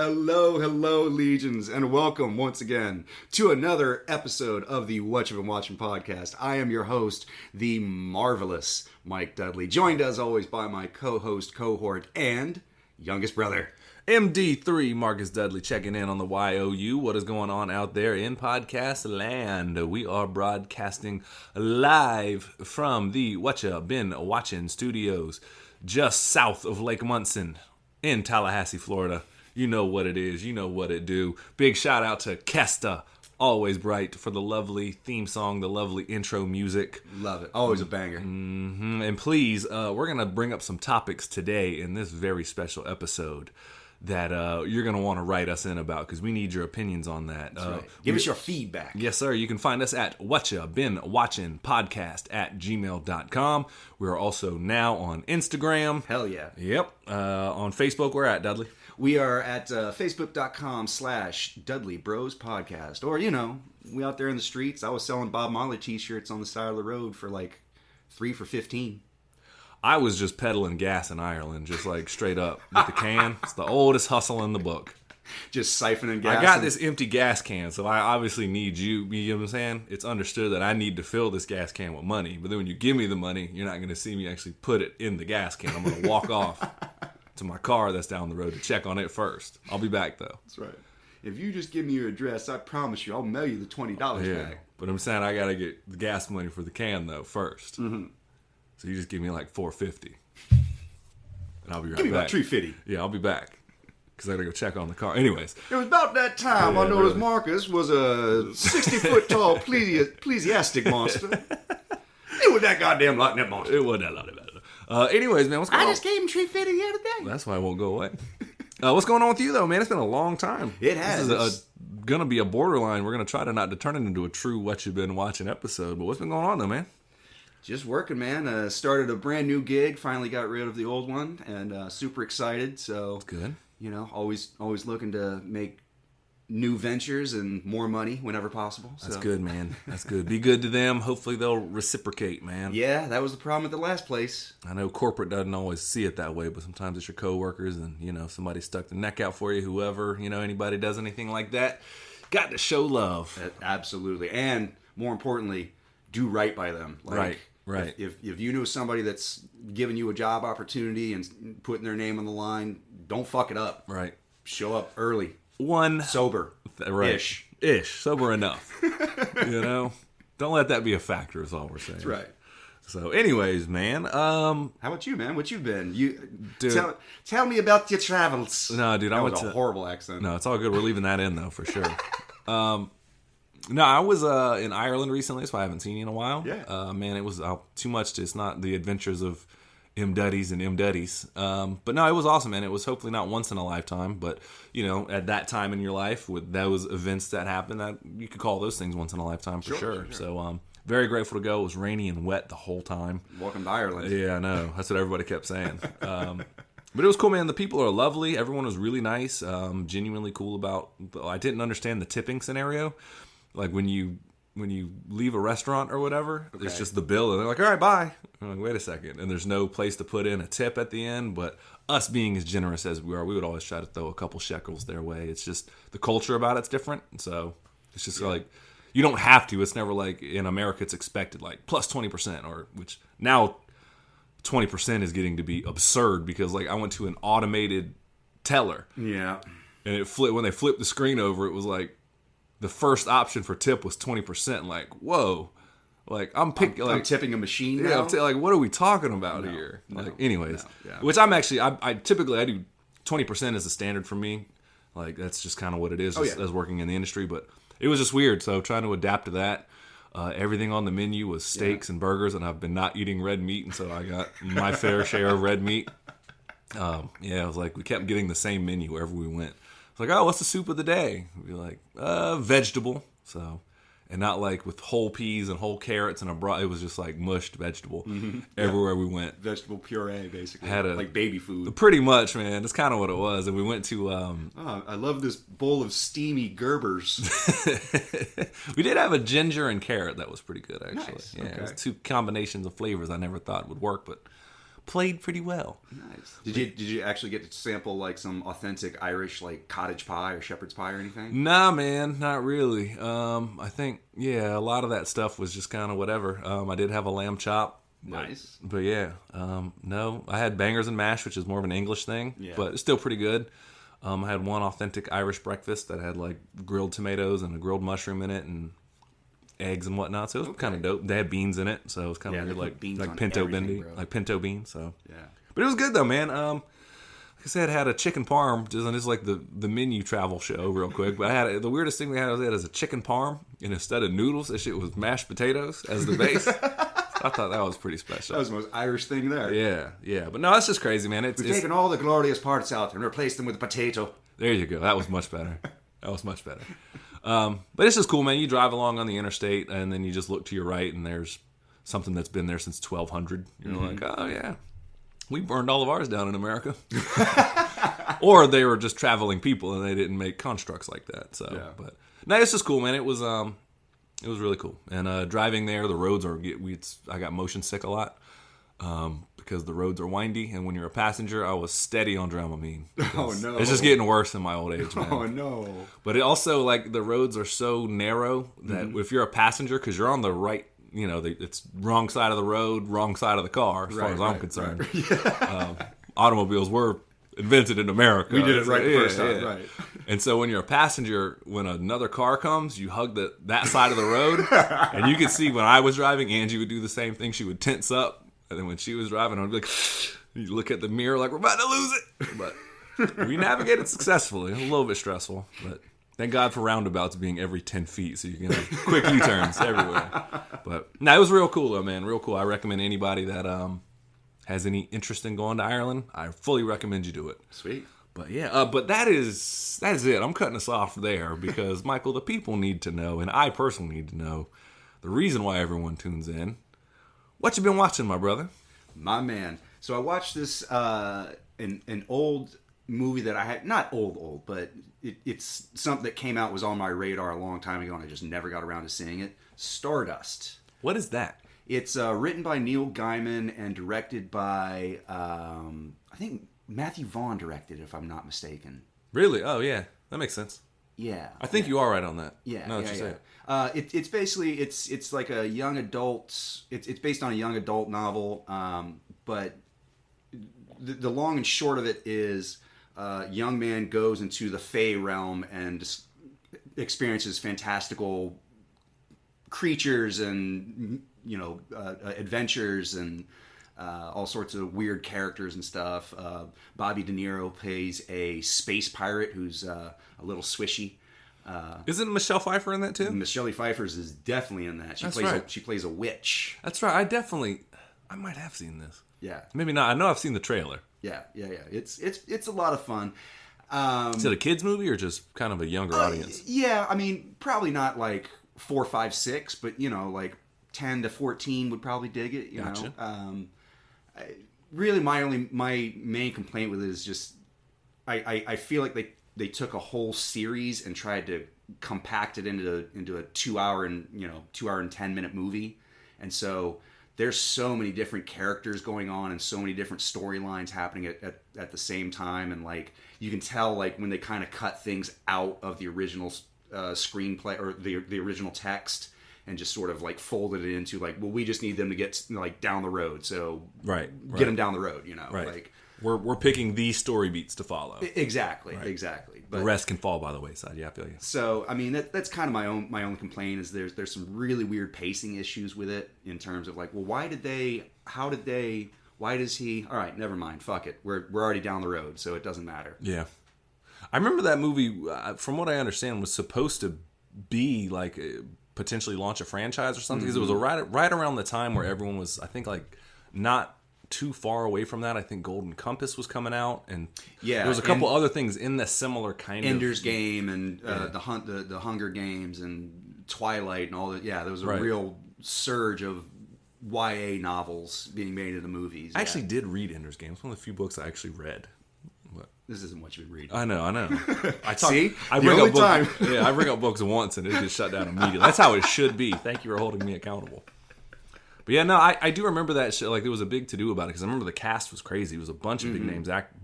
Hello, legions, and welcome once again to another episode of the What You've Been Watching podcast. I am your host, the marvelous Mike Dudley, joined as always by my co-host, cohort, and youngest brother, MD3 Marcus Dudley, checking in on the YOU. What is going on out there in podcast land? We are broadcasting live from the What You Been Watching studios just south of Lake Munson in Tallahassee, Florida. You know what it is. You know what it do. Big shout out to Kesta, Always Bright, for the lovely theme song, the lovely intro music. Love it. Always a banger. Mm-hmm. And please, we're going to bring up some topics today in this very special episode that you're going to want to write us in about, because we need your opinions on that. That's right. Give us your feedback. Yes, sir. You can find us at whatchabeenwatchingpodcast@gmail.com. We're also now on Instagram. Hell yeah. Yep. On Facebook, we're at Dudley. We are at facebook.com/Dudley Bros Podcast. Or, you know, we out there in the streets. I was selling Bob Marley t-shirts on the side of the road for like 3 for $15. I was just peddling gas in Ireland, just like straight up with the can. It's the oldest hustle in the book. Just siphoning gas. I got this empty gas can, so I obviously need you. You know what I'm saying? It's understood that I need to fill this gas can with money. But then when you give me the money, you're not going to see me actually put it in the gas can. I'm going to walk off to my car that's down the road to check on it first. I'll be back, though. That's right. If you just give me your address, I promise you I'll mail you the $20 back. But I'm saying I got to get the gas money for the can, though, first. Mm-hmm. So you just give me like $4.50. And I'll be right back. Give me about $3.50. Yeah, I'll be back. Because I got to go check on the car. Anyways. It was about that time I noticed Marcus was a 60-foot-tall ecclesiastic monster. It was that goddamn Loch-Ness monster. It wasn't that lot of that. Anyways, man, what's going on? I just gave him $3.50 the other day. That's why it won't go away. What's going on with you, though, man? It's been a long time. It has. This is going to be a borderline. We're going to try to not turn it into a true What You've Been Watching episode. But what's been going on, though, man? Just working, man. Started a brand new gig. Finally got rid of the old one. And super excited. So, that's good. You know, always looking to make new ventures and more money whenever possible. So. That's good, man. That's good. Be good to them. Hopefully they'll reciprocate, man. Yeah, that was the problem at the last place. I know corporate doesn't always see it that way, but sometimes it's your coworkers and, you know, somebody stuck the neck out for you, whoever, you know, anybody does anything like that. Got to show love. Absolutely. And more importantly, do right by them. Like, right. If you know somebody that's giving you a job opportunity and putting their name on the line, don't fuck it up. Right. Show up early. Sober. Right. Ish. Sober enough. You know? Don't let that be a factor is all we're saying. That's right. So anyways, man. How about you, man? What you been? Tell me about your travels. No, dude. That was a horrible accent. No, it's all good. We're leaving that in, though, for sure. No, I was in Ireland recently, so I haven't seen you in a while. Yeah. Man, it was too much. It's not the adventures of M. Duddies and M. Duddies. But no, it was awesome, man. It was hopefully not once in a lifetime, but, you know, at that time in your life, with those events that happened, that you could call those things once in a lifetime for sure. So, very grateful to go. It was rainy and wet the whole time. Welcome to Ireland. Yeah, I know. That's what everybody kept saying. But it was cool, man. The people are lovely. Everyone was really nice. Genuinely cool about... I didn't understand the tipping scenario. Like when you leave a restaurant or whatever, it's just the bill, and they're like, all right, bye. I'm like, wait a second. And there's no place to put in a tip at the end, but us being as generous as we are, we would always try to throw a couple shekels their way. It's just the culture about it's different. So it's just like, you don't have to. It's never like in America it's expected, like plus 20%, or which now 20% is getting to be absurd, because like I went to an automated teller. Yeah. And when they flipped the screen over, it was like, the first option for tip was 20%. Like, whoa. Like, I'm tipping a machine now? Yeah, like, what are we talking about here? Like, anyways. Which I'm actually, I typically, I do 20% as a standard for me. Like, that's just kind of what it is as working in the industry. But it was just weird. So trying to adapt to that. Everything on the menu was steaks and burgers, and I've been not eating red meat. And so I got my fair share of red meat. It was like, we kept getting the same menu wherever we went. It's like, oh, what's the soup of the day? We'd be like, vegetable. So, and not like with whole peas and whole carrots and a broth. It was just like mushed vegetable everywhere we went. Vegetable puree, basically. Like baby food. Pretty much, man. That's kind of what it was. And we went to... I love this bowl of steamy Gerbers. We did have a ginger and carrot that was pretty good, actually. Nice. Yeah, okay. It was two combinations of flavors I never thought would work, but played pretty well. Nice. Did you actually get to sample like some authentic Irish like cottage pie or shepherd's pie or anything? Nah, man, not really. I think a lot of that stuff was just kind of whatever. I did have a lamb chop. Nice. But yeah, no, I had bangers and mash, which is more of an English thing, but it's still pretty good. I had one authentic Irish breakfast that had like grilled tomatoes and a grilled mushroom in it and eggs and whatnot. So it was kind of dope. They had beans in it, so it was kind of weird, like pinto beans, like pinto beans. So yeah, but it was good though, man. Like I said, I had a chicken parm, just like the menu travel show real quick. But I had the weirdest thing we had was a chicken parm, and instead of noodles, that shit was mashed potatoes as the base. I thought that was pretty special. That was the most Irish thing there. Yeah. But no, that's just crazy, man. We've taken all the glorious parts out and replaced them with potato. There you go. That was much better. But it's just cool, man. You drive along on the interstate, and then you just look to your right, and there's something that's been there since 1200. You're like, oh, yeah. We burned all of ours down in America. Or they were just traveling people, and they didn't make constructs like that. So, but no, it's just cool, man. It was really cool. And driving there, the roads are. I got motion sick a lot because the roads are windy, and when you're a passenger, I was steady on Dramamine. Oh no! It's just getting worse in my old age, man. Oh no! But it also like the roads are so narrow that if you're a passenger, because you're on the right, it's wrong side of the road, wrong side of the car, as far as I'm concerned. Right. Automobiles were invented in America. We did it right the first time, right? And so when you're a passenger, when another car comes, you hug that side of the road, and you can see when I was driving, Angie would do the same thing. She would tense up, and then when she was driving, I would be like, you look at the mirror like we're about to lose it. But we navigated successfully. A little bit stressful, but thank God for roundabouts being every 10 feet, so you can have quick U-turns everywhere. But no, it was real cool though, man. Real cool. I recommend anybody that has any interest in going to Ireland, I fully recommend you do it. Sweet. But yeah, but that is it. I'm cutting us off there because, Michael, the people need to know, and I personally need to know, the reason why everyone tunes in. What you been watching, my brother? My man. So I watched this an old movie that I had, not old, but it's something that came out, was on my radar a long time ago, and I just never got around to seeing it. Stardust. What is that? It's written by Neil Gaiman and directed by, I think Matthew Vaughn directed it, if I'm not mistaken. Really? Oh, yeah. That makes sense. Yeah. I think you are right on that. Yeah. No, what you say. It's basically, it's like a young adult, it's based on a young adult novel, but the long and short of it is a young man goes into the Fae realm and experiences fantastical creatures and adventures and all sorts of weird characters and stuff. Bobby De Niro plays a space pirate who's a little swishy. Isn't Michelle Pfeiffer in that too? Michelle Pfeiffer is definitely in that. She plays a witch. That's right. I might have seen this. Yeah. Maybe not. I know I've seen the trailer. Yeah. It's a lot of fun. Is it a kids movie or just kind of a younger audience? Yeah, I mean, probably not like 4, 5, 6, but like 10 to 14 would probably dig it. You Gotcha. know, really, my main complaint with it is just I feel like they took a whole series and tried to compact it into a 2 hour and 10-minute movie, and so there's so many different characters going on and so many different storylines happening at the same time, and like you can tell like when they kind of cut things out of the original screenplay or the original text and just sort of like folded it into like, well, we just need them to get like down the road, so get them down the road, right. Like we're picking these story beats to follow. Exactly. But the rest can fall by the wayside. Yeah, I feel you. So I mean that's kind of my own complaint is there's some really weird pacing issues with it in terms of like, well, why does he? All right, never mind. Fuck it. We're already down the road, so it doesn't matter. Yeah, I remember that movie. From what I understand, was supposed to be like potentially launch a franchise or something because it was right around the time where everyone was, I think, like not too far away from that. I think Golden Compass was coming out, and there was a couple other things in the similar kind Ender's Game and the Hunger Games and Twilight and all that. Yeah, there was a real surge of YA novels being made into movies. I actually did read Ender's Game. It's one of the few books I actually read. This isn't what you've been reading. I know. I bring up books once and it gets shut down immediately. That's how it should be. Thank you for holding me accountable. But yeah, no, I do remember that shit. Like, there was a big to-do about it, because I remember the cast was crazy. It was a bunch of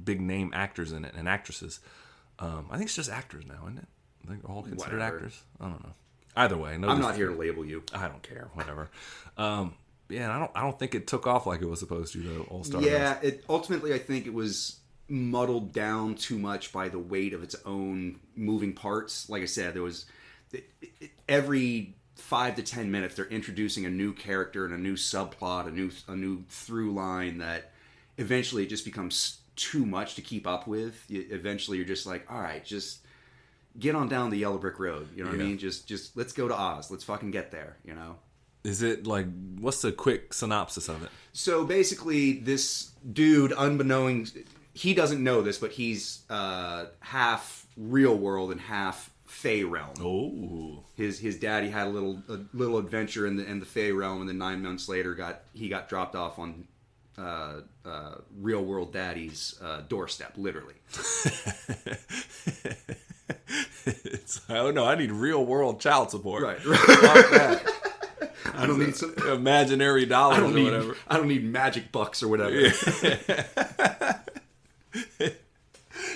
big name actors in it, and actresses. I think it's just actors now, isn't it? I think they're all considered actors. I don't know. Either way, no. I'm not here to label you. I don't care. Whatever. Yeah, I don't think it took off like it was supposed to, though. All Star. Yeah, ultimately I think it was muddled down too much by the weight of its own moving parts. Like I said, there was every 5 to 10 minutes they're introducing a new character and a new subplot, a new through line that eventually it just becomes too much to keep up with. Eventually you're just like, all right, just get on down the yellow brick road. You know what I mean? Just let's go to Oz. Let's fucking get there, you know? Is it like, what's the quick synopsis of it? So basically this dude, he doesn't know this, but he's half real world and half Fey realm. Oh, his daddy had a little adventure in the Fey realm, and then 9 months later he got dropped off on real world daddy's doorstep, literally. Oh no, I need real world child support. Right. Fuck that. I don't need some imaginary dollars or whatever. I don't need magic bucks or whatever. Yeah.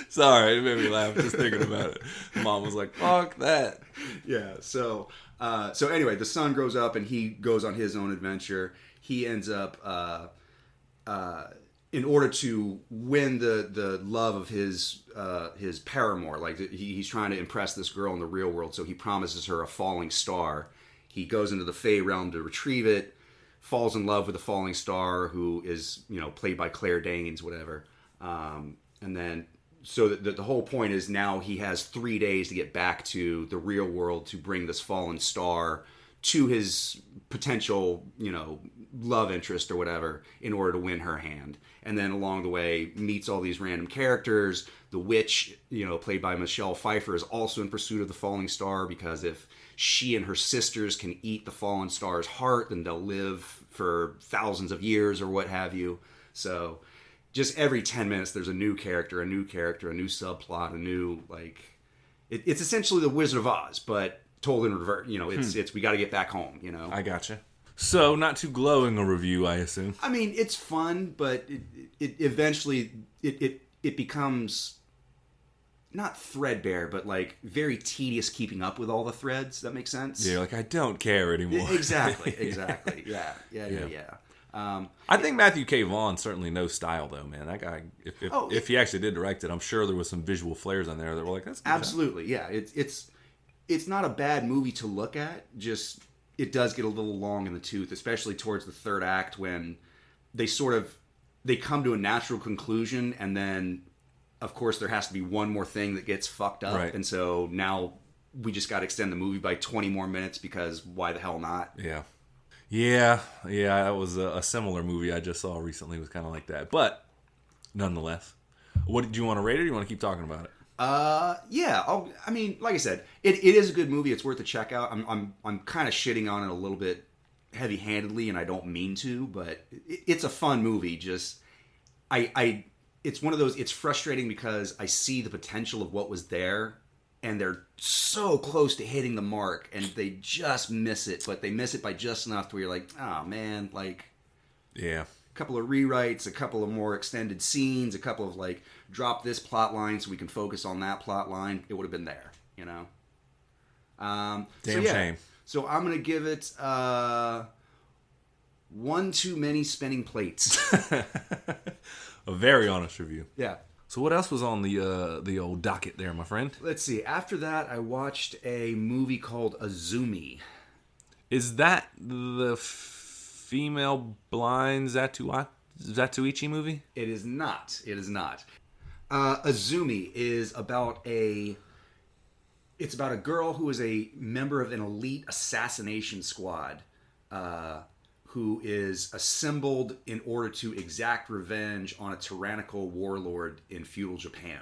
Sorry, it made me laugh just thinking about it. Mom was like, "Fuck that." Yeah. So anyway, the son grows up and he goes on his own adventure. He ends up, in order to win the love of his paramour, like he's trying to impress this girl in the real world. So he promises her a falling star. He goes into the Fey realm to retrieve it. Falls in love with a falling star who is, played by Claire Danes, whatever. And then, so the whole point is now he has 3 days to get back to the real world to bring this fallen star to his potential, love interest or whatever in order to win her hand. And then along the way meets all these random characters. The witch, played by Michelle Pfeiffer, is also in pursuit of the falling star, because if she and her sisters can eat the fallen star's heart, then they'll live for thousands of years or what have you. So just every 10 minutes there's a new character, a new subplot, a new, it's essentially the Wizard of Oz, but told in reverse. It's we got to get back home, I gotcha. So not too glowing a review, I assume. I mean, it's fun, but it eventually it becomes not threadbare, but very tedious keeping up with all the threads. That makes sense? Yeah, I don't care anymore. Exactly. Yeah. I think Matthew K. Vaughn certainly knows style, though, man. That guy, if he actually did direct it, I'm sure there was some visual flares on there that were like, that's good. Absolutely, yeah. It's not a bad movie to look at, just it does get a little long in the tooth, especially towards the third act when they come to a natural conclusion, and then of course there has to be one more thing that gets fucked up, right. And so now we just got to extend the movie by 20 more minutes because why the hell not? Yeah, that was a similar movie I just saw recently. It was kind of like that, but nonetheless, what do you want to rate it, or do you want to keep talking about it? Yeah. Like I said, it is a good movie. It's worth a check out. I'm kind of shitting on it a little bit heavy-handedly, and I don't mean to, but it's a fun movie. Just it's one of those. It's frustrating because I see the potential of what was there, and they're so close to hitting the mark, and they just miss it. But they miss it by just enough to where you're like, oh man, yeah. A couple of rewrites, a couple of more extended scenes, a couple of drop this plot line so we can focus on that plot line. It would have been there, Shame. So I'm gonna give it one too many spinning plates. A very honest review. Yeah. So what else was on the old docket there, my friend? Let's see. After that, I watched a movie called Azumi. Is that the female blind Zatuichi movie? It is not. Azumi is about a girl who is a member of an elite assassination squad who is assembled in order to exact revenge on a tyrannical warlord in feudal Japan.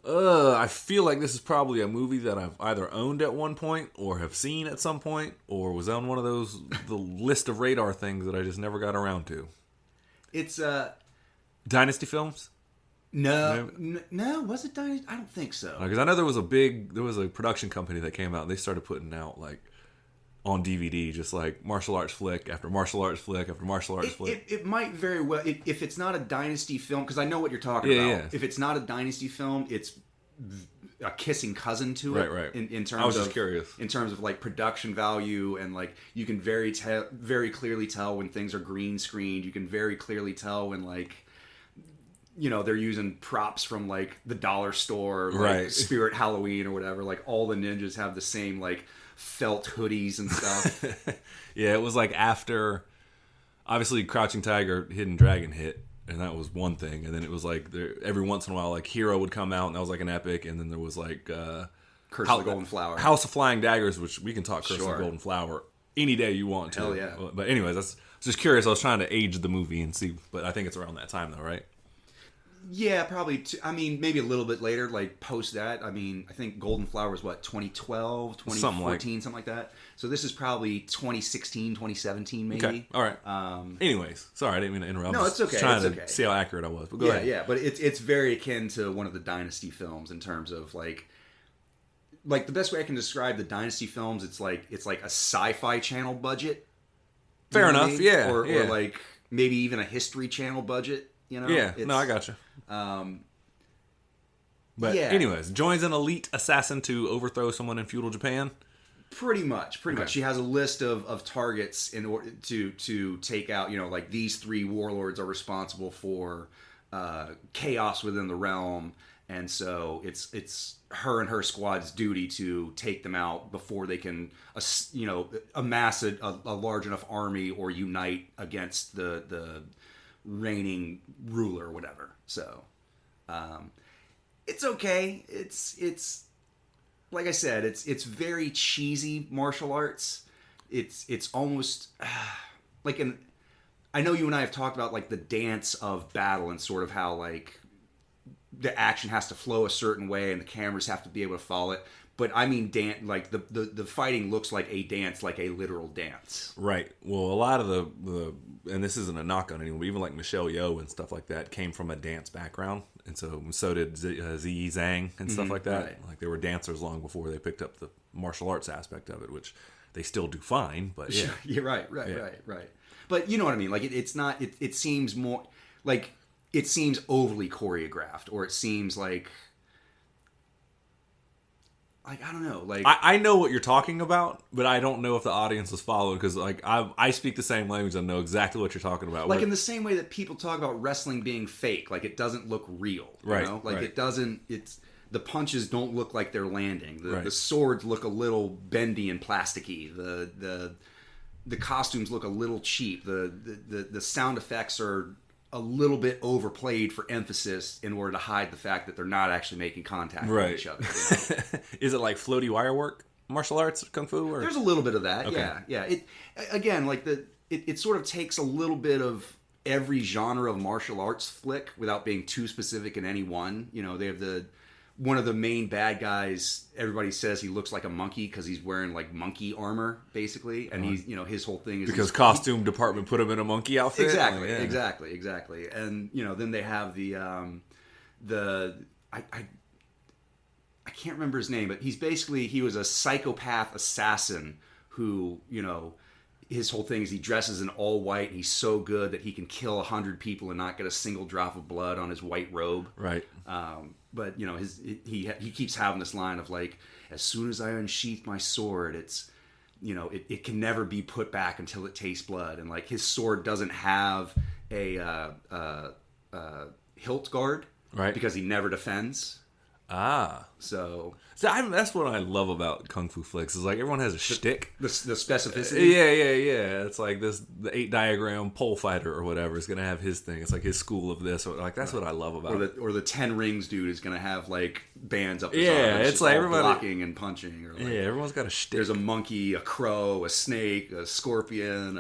I feel like this is probably a movie that I've either owned at one point or have seen at some point or was on one of the list of radar things that I just never got around to. It's Dynasty Films? No, was it Dynasty? I don't think so. Because I know there was a production company that came out and they started putting out on DVD, just like martial arts flick after martial arts flick after martial arts flick. It might very well, if it's not a Dynasty film, because I know what you're talking about. Yeah. If it's not a Dynasty film, it's a kissing cousin to it. Right. In terms I was of, just curious. In terms of like production value, and like you can very clearly tell when things are green screened. You can very clearly tell when like, you know, they're using props from like the dollar store, like Spirit Halloween or whatever. Like all the ninjas have the same like felt hoodies and stuff. Yeah, it was like after, obviously, Crouching Tiger, Hidden Dragon hit, and that was one thing. And then it was like every once in a while, like Hero would come out, and that was like an epic. And then there was like Curse of the Golden Flower, House of Flying Daggers, which we can talk Curse of the Golden Flower any day you want to. Hell yeah! But anyways, I was just curious. I was trying to age the movie and see, but I think it's around that time though, right? Yeah, probably. I mean, maybe a little bit later, like post that. I mean, I think Golden Flower was what, 2012, 2014, something like that. So this is probably 2016, 2017, maybe. Okay, all right. Anyways, sorry, I didn't mean to interrupt. No, it's okay. Trying to see how accurate I was. But go ahead. Yeah, but it's very akin to one of the Dynasty films in terms of like the best way I can describe the Dynasty films. It's like a Sci-Fi Channel budget. Fair enough. I mean? Yeah. Or like maybe even a History Channel budget. You know? Yeah, no, I gotcha. But anyways, joins an elite assassin to overthrow someone in feudal Japan. Pretty much. She has a list of targets in order to take out. You know, like these 3 warlords are responsible for chaos within the realm, and so it's her and her squad's duty to take them out before they can, amass a large enough army or unite against the reigning ruler or whatever. So it's okay. It's like I said, it's very cheesy martial arts. It's almost like I know you and I have talked about like the dance of battle and sort of how like the action has to flow a certain way and the cameras have to be able to follow it. But I mean, like the fighting looks like a dance, like a literal dance. Right. Well, a lot of the and this isn't a knock on anyone, but even like Michelle Yeoh and stuff like that came from a dance background, and so did Ziyi Zhang and stuff like that. Right. Like they were dancers long before they picked up the martial arts aspect of it, which they still do fine. But yeah, you're right. But you know what I mean? Like it's not. It seems more like it seems overly choreographed, or it seems like I don't know. Like I know what you're talking about, but I don't know if the audience is following, because like I speak the same language and know exactly what you're talking about. Like in the same way that people talk about wrestling being fake, like it doesn't look real. Right. You know? Like it doesn't. It's the punches don't look like they're landing. The swords look a little bendy and plasticky. The costumes look a little cheap. The sound effects are a little bit overplayed for emphasis in order to hide the fact that they're not actually making contact with each other. You know? Is it like floaty wire work, martial arts, kung fu? Or? There's a little bit of that. Okay. Yeah. It again, like it sort of takes a little bit of every genre of martial arts flick without being too specific in any one. You know, they have one of the main bad guys. Everybody says he looks like a monkey because he's wearing like monkey armor, basically, and he's his whole thing is because costume department put him in a monkey outfit. Exactly, exactly. And then they have I can't remember his name, but he was a psychopath assassin who his whole thing is he dresses in all white and he's so good that he can kill 100 people and not get a single drop of blood on his white robe. Right. But he keeps having this line of like, as soon as I unsheath my sword, it's it can never be put back until it tastes blood. And like his sword doesn't have a hilt guard, right? Because he never defends. So that's what I love about kung fu flicks is like everyone has a shtick. The specificity. Yeah. It's like the 8-diagram pole fighter or whatever is gonna have his thing. It's like his school of this, or like that's what I love about it. Or the 10 rings dude is gonna have like bands up his arms. It's like everybody blocking and punching. Or like, everyone's got a shtick. There's a monkey, a crow, a snake, a scorpion.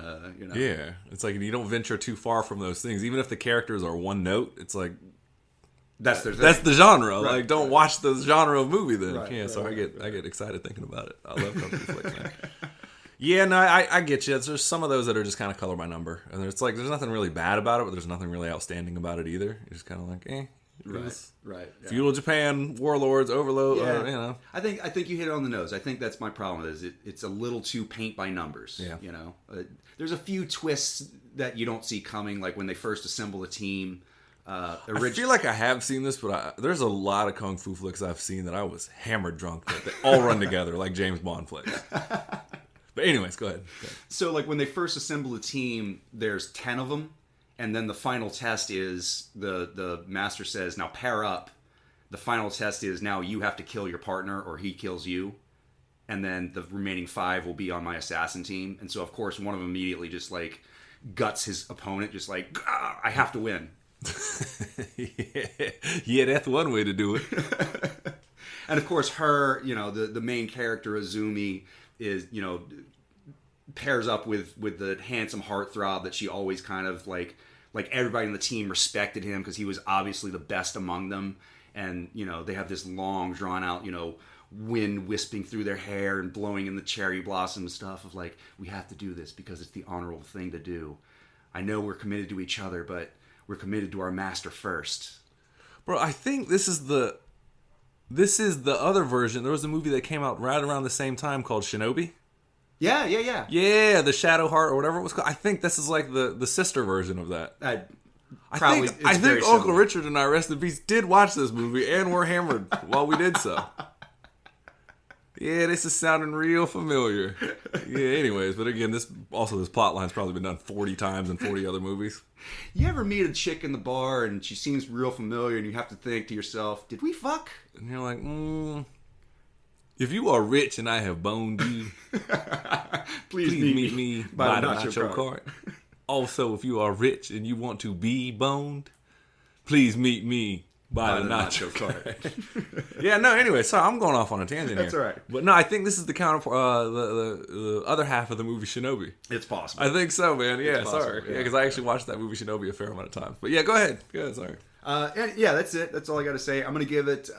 Yeah, it's like you don't venture too far from those things. Even if the characters are one note, it's like. That's their thing. That's the genre. Right, like, don't watch the genre of movie then. So I get excited thinking about it. I love kung fu flicks, man. Yeah, no, I get you. There's some of those that are just kind of color by number, and it's like there's nothing really bad about it, but there's nothing really outstanding about it either. You're just kind of like, Right. Yeah. Feudal Japan, warlords, overload. Yeah. I think you hit it on the nose. I think that's my problem. It's a little too paint by numbers. Yeah. There's a few twists that you don't see coming, like when they first assemble a team. I feel like I have seen this, but there's a lot of kung fu flicks I've seen that I was hammered drunk that they all run together like James Bond flicks. But anyways, go ahead. So like when they first assemble a team, there's 10 of them. And then the final test is the master says, now pair up. The final test is now you have to kill your partner or he kills you. And then the remaining 5 will be on my assassin team. And so, of course, one of them immediately just like guts his opponent, just like, I have to win. Yeah, that's one way to do it. And of course, her, the main character, Azumi, is, pairs up with the handsome heartthrob that she always kind of like everybody in the team respected him because he was obviously the best among them. And, they have this long drawn out, wind wisping through their hair and blowing in the cherry blossom stuff of like, we have to do this because it's the honorable thing to do. I know we're committed to each other, but we're committed to our master first. Bro, I think this is the other version. There was a movie that came out right around the same time called Shinobi. Yeah. Yeah, the Shadow Heart or whatever it was called. I think this is like the sister version of that. I think Uncle Richard and I, rest in peace, did watch this movie and were hammered while we did so. Yeah, this is sounding real familiar. Yeah, anyways, but again, this plot line's probably been done 40 times in 40 other movies. You ever meet a chick in the bar and she seems real familiar and you have to think to yourself, did we fuck? And you're like, if you are rich and I have boned you, please meet me by the nacho cart. Also, if you are rich and you want to be boned, please meet me by the nacho cart. Yeah, no, anyway, sorry, I'm going off on a tangent here. That's all right. But no, I think this is the counterpart, the other half of the movie Shinobi. It's possible. I think so, man. Yeah, possible, sorry. Yeah, yeah. because I actually watched that movie Shinobi a fair amount of times. But yeah, go ahead. Sorry. And yeah, that's it. That's all I got to say. I'm going to give it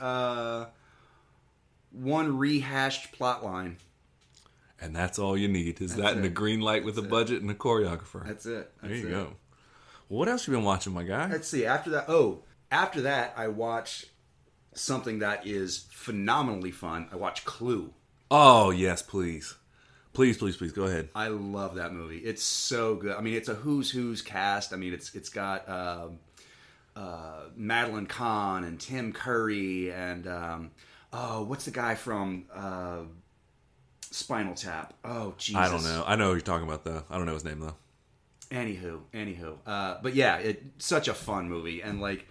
one rehashed plot line. And that's all you need, is that and a green light with a budget and a choreographer. That's it. There you go. Well, what else you been watching, my guy? Let's see. After that, I watched something that is phenomenally fun. I watched Clue. Oh, yes, please. Please, go ahead. I love that movie. It's so good. I mean, it's a who's cast. I mean, it's got Madeline Kahn and Tim Curry and what's the guy from Spinal Tap? Oh, Jesus. I don't know. I know who you're talking about, though. I don't know his name, though. Anywho. But yeah, it's such a fun movie. And like,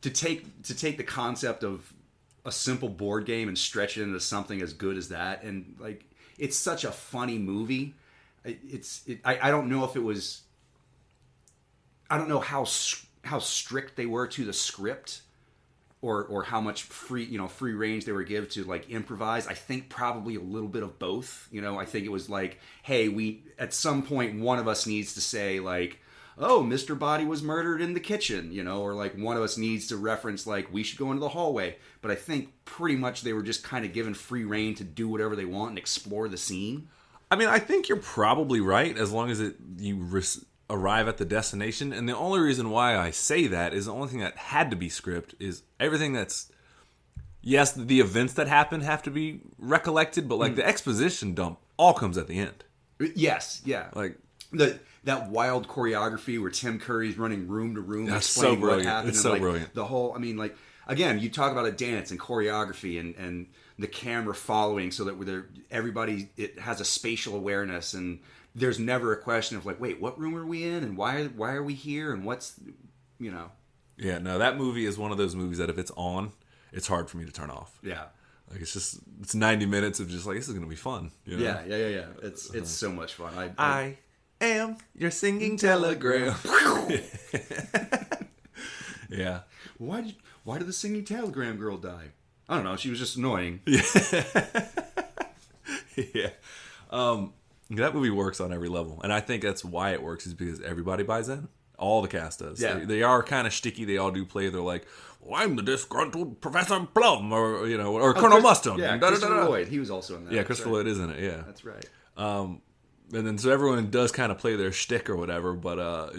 to take the concept of a simple board game and stretch it into something as good as that. And like, it's such a funny movie. I don't know if it was, I don't know how strict they were to the script, or how much free range they were given to like improvise. I think probably a little bit of both. I think it was like, hey, at some point one of us needs to say like, oh, Mr. Body was murdered in the kitchen, or like one of us needs to reference like we should go into the hallway. But I think pretty much they were just kind of given free reign to do whatever they want and explore the scene. I mean, I think you're probably right as long as arrive at the destination. And the only reason why I say that is the only thing that had to be script is everything that's, yes, the events that happen have to be recollected, but like the exposition dump all comes at the end. Yes, yeah. Like that wild choreography where Tim Curry's running room to room, that's explaining so brilliant. What happened. It's so like, brilliant. The whole, I mean, like, again, you talk about a dance and choreography and the camera following so that everybody it has a spatial awareness, and there's never a question of like, wait, what room are we in and why are we here and what's. Yeah, no, that movie is one of those movies that if it's on, it's hard for me to turn off. Yeah. Like it's 90 minutes of just like, this is going to be fun. Yeah. It's so much fun. I am your singing telegram. Yeah. Why did the singing telegram girl die? I don't know. She was just annoying. Yeah. That movie works on every level. And I think that's why it works, is because everybody buys in. All the cast does. Yeah. They are kind of shticky. They all do play. They're like, well, I'm the disgruntled Professor Plum, or Colonel Mustard. Yeah, Christopher Lloyd. He was also in that. Yeah, Christopher Lloyd is in it, yeah. That's right. And then so everyone does kind of play their shtick or whatever, but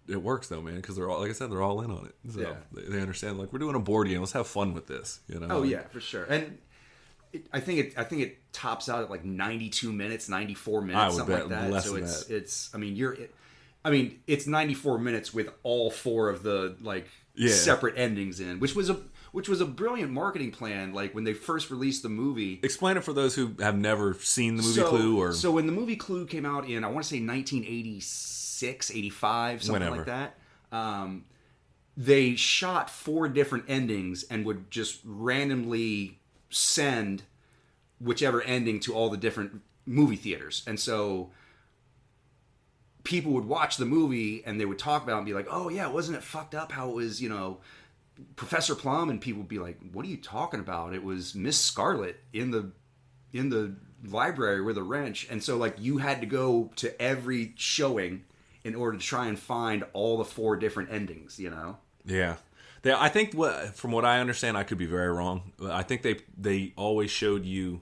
it works though, man, because they're all, like I said, they're all in on it. So Yeah. they understand, like, we're doing a board game. Let's have fun with this, you know? Oh yeah, for sure. And I think it tops out at like 92 minutes, 94 minutes, I would something bet like that. less So than it's that. it's it's 94 minutes with all four of the like Yeah. separate endings in, which was a brilliant marketing plan. Like when they first released the movie. Explain it for those who have never seen the movie Clue or So when the movie Clue came out in, I want to say 1986, 85, something Whenever. like that. They shot 4 different endings and would just randomly send whichever ending to all the different movie theaters. And so people would watch the movie and they would talk about it and be like, oh yeah, wasn't it fucked up how it was, Professor Plum? And people would be like, what are you talking about? It was Miss Scarlet in the library with a wrench. And so like you had to go to every showing in order to try and find all the 4 different endings, Yeah. I think from what I understand, I could be very wrong. I think they always showed you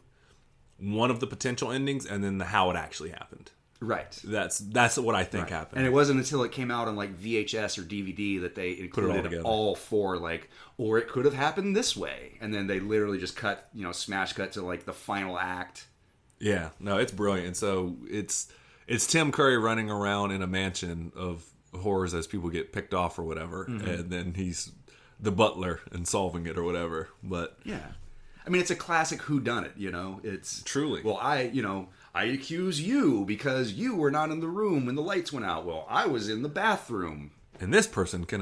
one of the potential endings and then how it actually happened. Right. That's what I think Right. happened. And it wasn't until it came out on like VHS or DVD that they included together. all 4, like, or it could have happened this way. And then they literally just cut, smash cut to like the final act. Yeah, no, it's brilliant. And so it's Tim Curry running around in a mansion of horrors as people get picked off or whatever, and then he's the butler and solving it or whatever. But Yeah. I mean, it's a classic whodunit, It's Truly. Well, I accuse you because you were not in the room when the lights went out. Well, I was in the bathroom. and this person can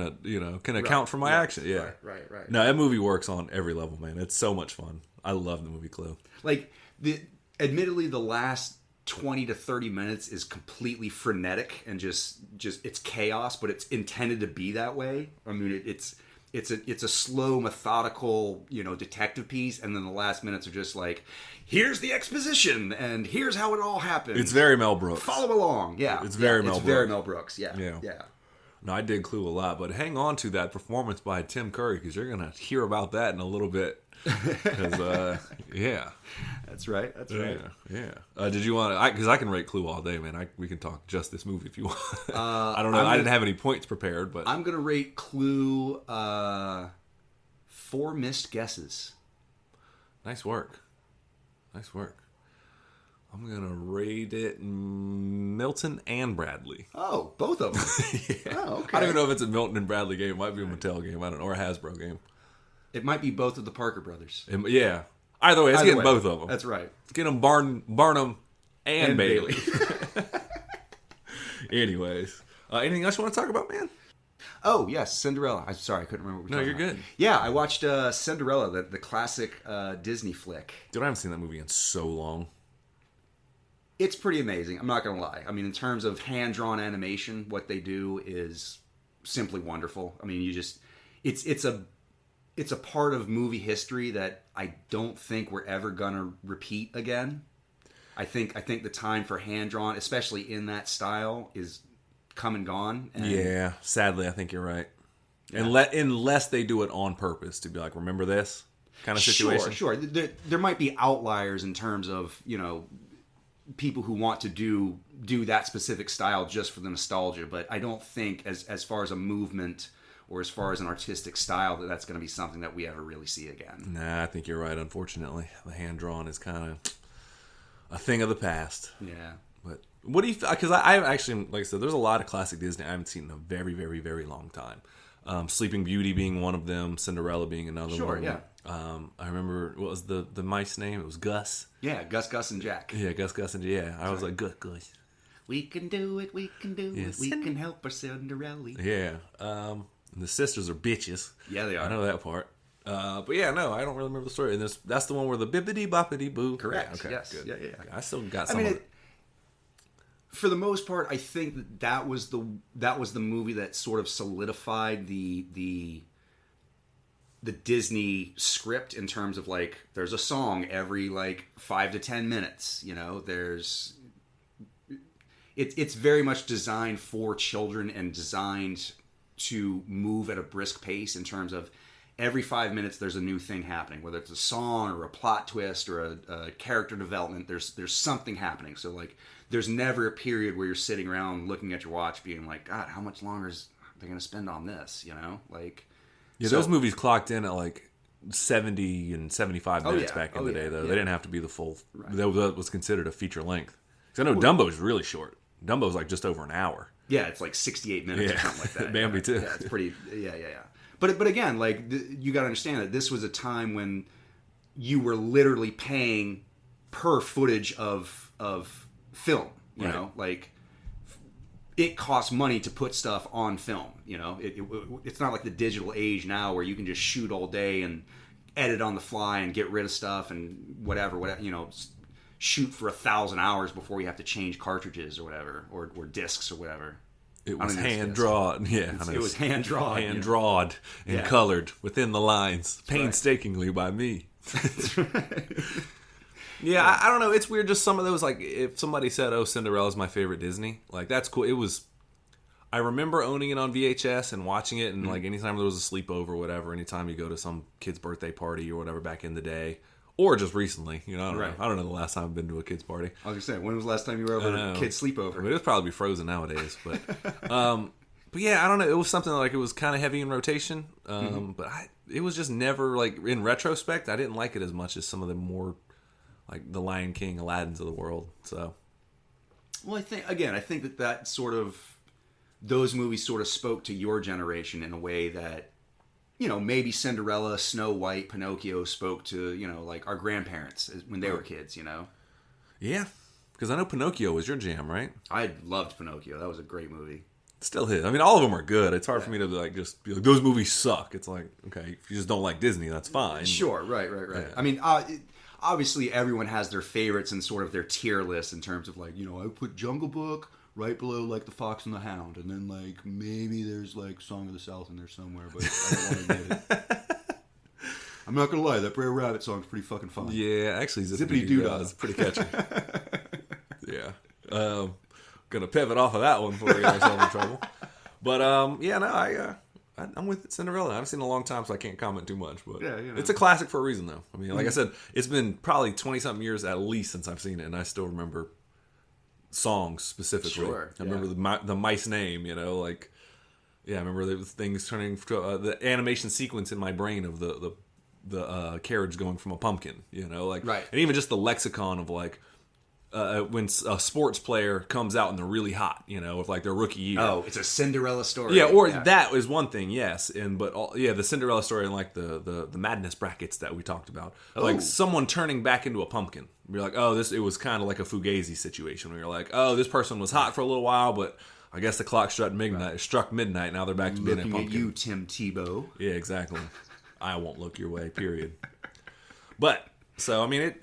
account for my action. Yeah, Right. No, that movie works on every level, man. It's so much fun. I love the movie Clue. Like admittedly, the last 20 to 30 minutes is completely frenetic and just it's chaos, but it's intended to be that way. I mean, it's a slow, methodical, detective piece, and then the last minutes are just like, here's the exposition and here's how it all happened. It's very Mel Brooks. Follow along. Yeah. It's very Mel It's very Brooks. Mel Brooks. Yeah. Yeah. No, I did Clue a lot, but hang on to that performance by Tim Curry because you're gonna hear about that in a little bit. Because yeah, That's right. yeah. Did you want to? Because I can rate Clue all day, man. We can talk just this movie if you want. I don't know. I didn't have any points prepared, but I'm gonna rate Clue 4 missed guesses. nice work. I'm gonna rate it Milton and Bradley. Oh, both of them. Oh, okay. I don't even know if it's a Milton and Bradley game. It might be a Mattel game. I don't know, or a Hasbro game. It might be both of the Parker brothers. Yeah. Either way, it's Either getting way. both of them. That's right. It's getting Barnum and Bailey. Anyways, anything else you want to talk about, man? Oh, yes, Cinderella. I'm sorry, I couldn't remember what we were No, talking you're about. good. Yeah, I watched Cinderella, the classic Disney flick. Dude, I haven't seen that movie in so long. It's pretty amazing. I'm not going to lie. I mean, in terms of hand-drawn animation, what they do is simply wonderful. I mean, it's a part of movie history that I don't think we're ever going to repeat again. I think the time for hand-drawn, especially in that style, is come and gone. And Yeah, sadly, I think you're right. Yeah. Unless they do it on purpose to be like, remember this kind of situation. Sure. There might be outliers in terms of, people who want to do that specific style just for the nostalgia, but I don't think as far as a movement or as far as an artistic style that's going to be something that we ever really see again. Nah, I think you're right. Unfortunately, the hand drawn is kind of a thing of the past. Yeah. But what do you? Because I actually, like I said, there's a lot of classic Disney I haven't seen in a very, very, very long time. Sleeping Beauty being one of them, Cinderella being another one. Sure, yeah. I remember, what was the mice name? It was Gus. Yeah, Gus, and Jack. Yeah, Gus, and yeah. I was like, Gus. We can do it, we can do Yes. it, we can help our Cinderella. Yeah. And the sisters are bitches. Yeah, they are. I know that part. But yeah, no, I don't really remember the story. And that's the one where the bibbidi boppity boo. Correct. Yeah, okay, Yes. good. Yeah. Okay, I still got I some mean, of it. for the most part, I think that was the movie that sort of solidified the Disney script in terms of like there's a song every like 5 to 10 minutes. It's very much designed for children and designed to move at a brisk pace in terms of every 5 minutes there's a new thing happening, whether it's a song or a plot twist or a character development. There's something happening. So like there's never a period where you're sitting around looking at your watch being like, God, how much longer is I going to spend on this? You know, like those movies clocked in at like 70 and 75 minutes back in the day, though. They didn't have to be the full. Right. That was considered a feature length. Because I know Dumbo's really short. Dumbo's like just over an hour. Yeah, it's like 68 minutes or something like that. Bambi too. Yeah, it's pretty. Yeah. But again, like you got to understand that this was a time when you were literally paying per footage of film. You know, like it costs money to put stuff on film. You know, it's not like the digital age now where you can just shoot all day and edit on the fly and get rid of stuff and whatever. You know, shoot for 1,000 hours before you have to change cartridges or whatever, or discs or whatever. It was hand drawn. Yeah, it was hand drawn. Hand drawn and colored within the lines, painstakingly by me. Yeah, I don't know. It's weird. Just some of those, like, if somebody said, "Oh, Cinderella's my favorite Disney," like that's cool. It was. I remember owning it on VHS and watching it, and like anytime there was a sleepover or whatever, anytime you go to some kid's birthday party or whatever back in the day, or just recently, you know, I don't know the last time I've been to a kid's party. I was gonna say, when was the last time you were over a kid's sleepover? I mean, it would probably be Frozen nowadays, but but yeah, I don't know. It was something like it was kind of heavy in rotation, but it was just never like in retrospect, I didn't like it as much as some of the more like the Lion King, Aladdin's of the world. So, well, I think that sort of those movies sort of spoke to your generation in a way that, you know, maybe Cinderella, Snow White, Pinocchio spoke to, you know, like our grandparents when they were kids, you know? Yeah, because I know Pinocchio was your jam, right? I loved Pinocchio. That was a great movie. Still his. I mean, all of them are good. It's hard for me to like just be like, those movies suck. It's like, okay, if you just don't like Disney, that's fine. Sure, right. Yeah. I mean, obviously everyone has their favorites and sort of their tier list in terms of like, you know, I put Jungle Book right below like The Fox and the Hound, and then like maybe there's like Song of the South in there somewhere, but I don't want to admit it. I'm not gonna lie, that Brer Rabbit song's pretty fucking fun. Yeah, actually, Zippity Doo Dah is pretty catchy. Yeah, gonna pivot off of that one before we get ourselves in trouble. But yeah, no, I'm with Cinderella. I haven't seen it in a long time, so I can't comment too much. But yeah, you know. It's a classic for a reason, though. I mean, like I said, it's been probably 20-something years at least since I've seen it, and I still remember songs specifically. Sure, I remember the mice name, you know, like, yeah, I remember the things turning to the animation sequence in my brain of the carriage going from a pumpkin, you know, like, right. And even just the lexicon of like when a sports player comes out and they're really hot, you know, with like their rookie year. Oh, it's a Cinderella story. Yeah, or that is one thing, yes, the Cinderella story and like the madness brackets that we talked about, like someone turning back into a pumpkin. You're like, oh, it was kind of like a Fugazi situation where you're like, oh, this person was hot for a little while, but I guess the clock struck midnight. Now they're back to being a pumpkin. Looking at you, Tim Tebow. Yeah, exactly. I won't look your way. Period. But so I mean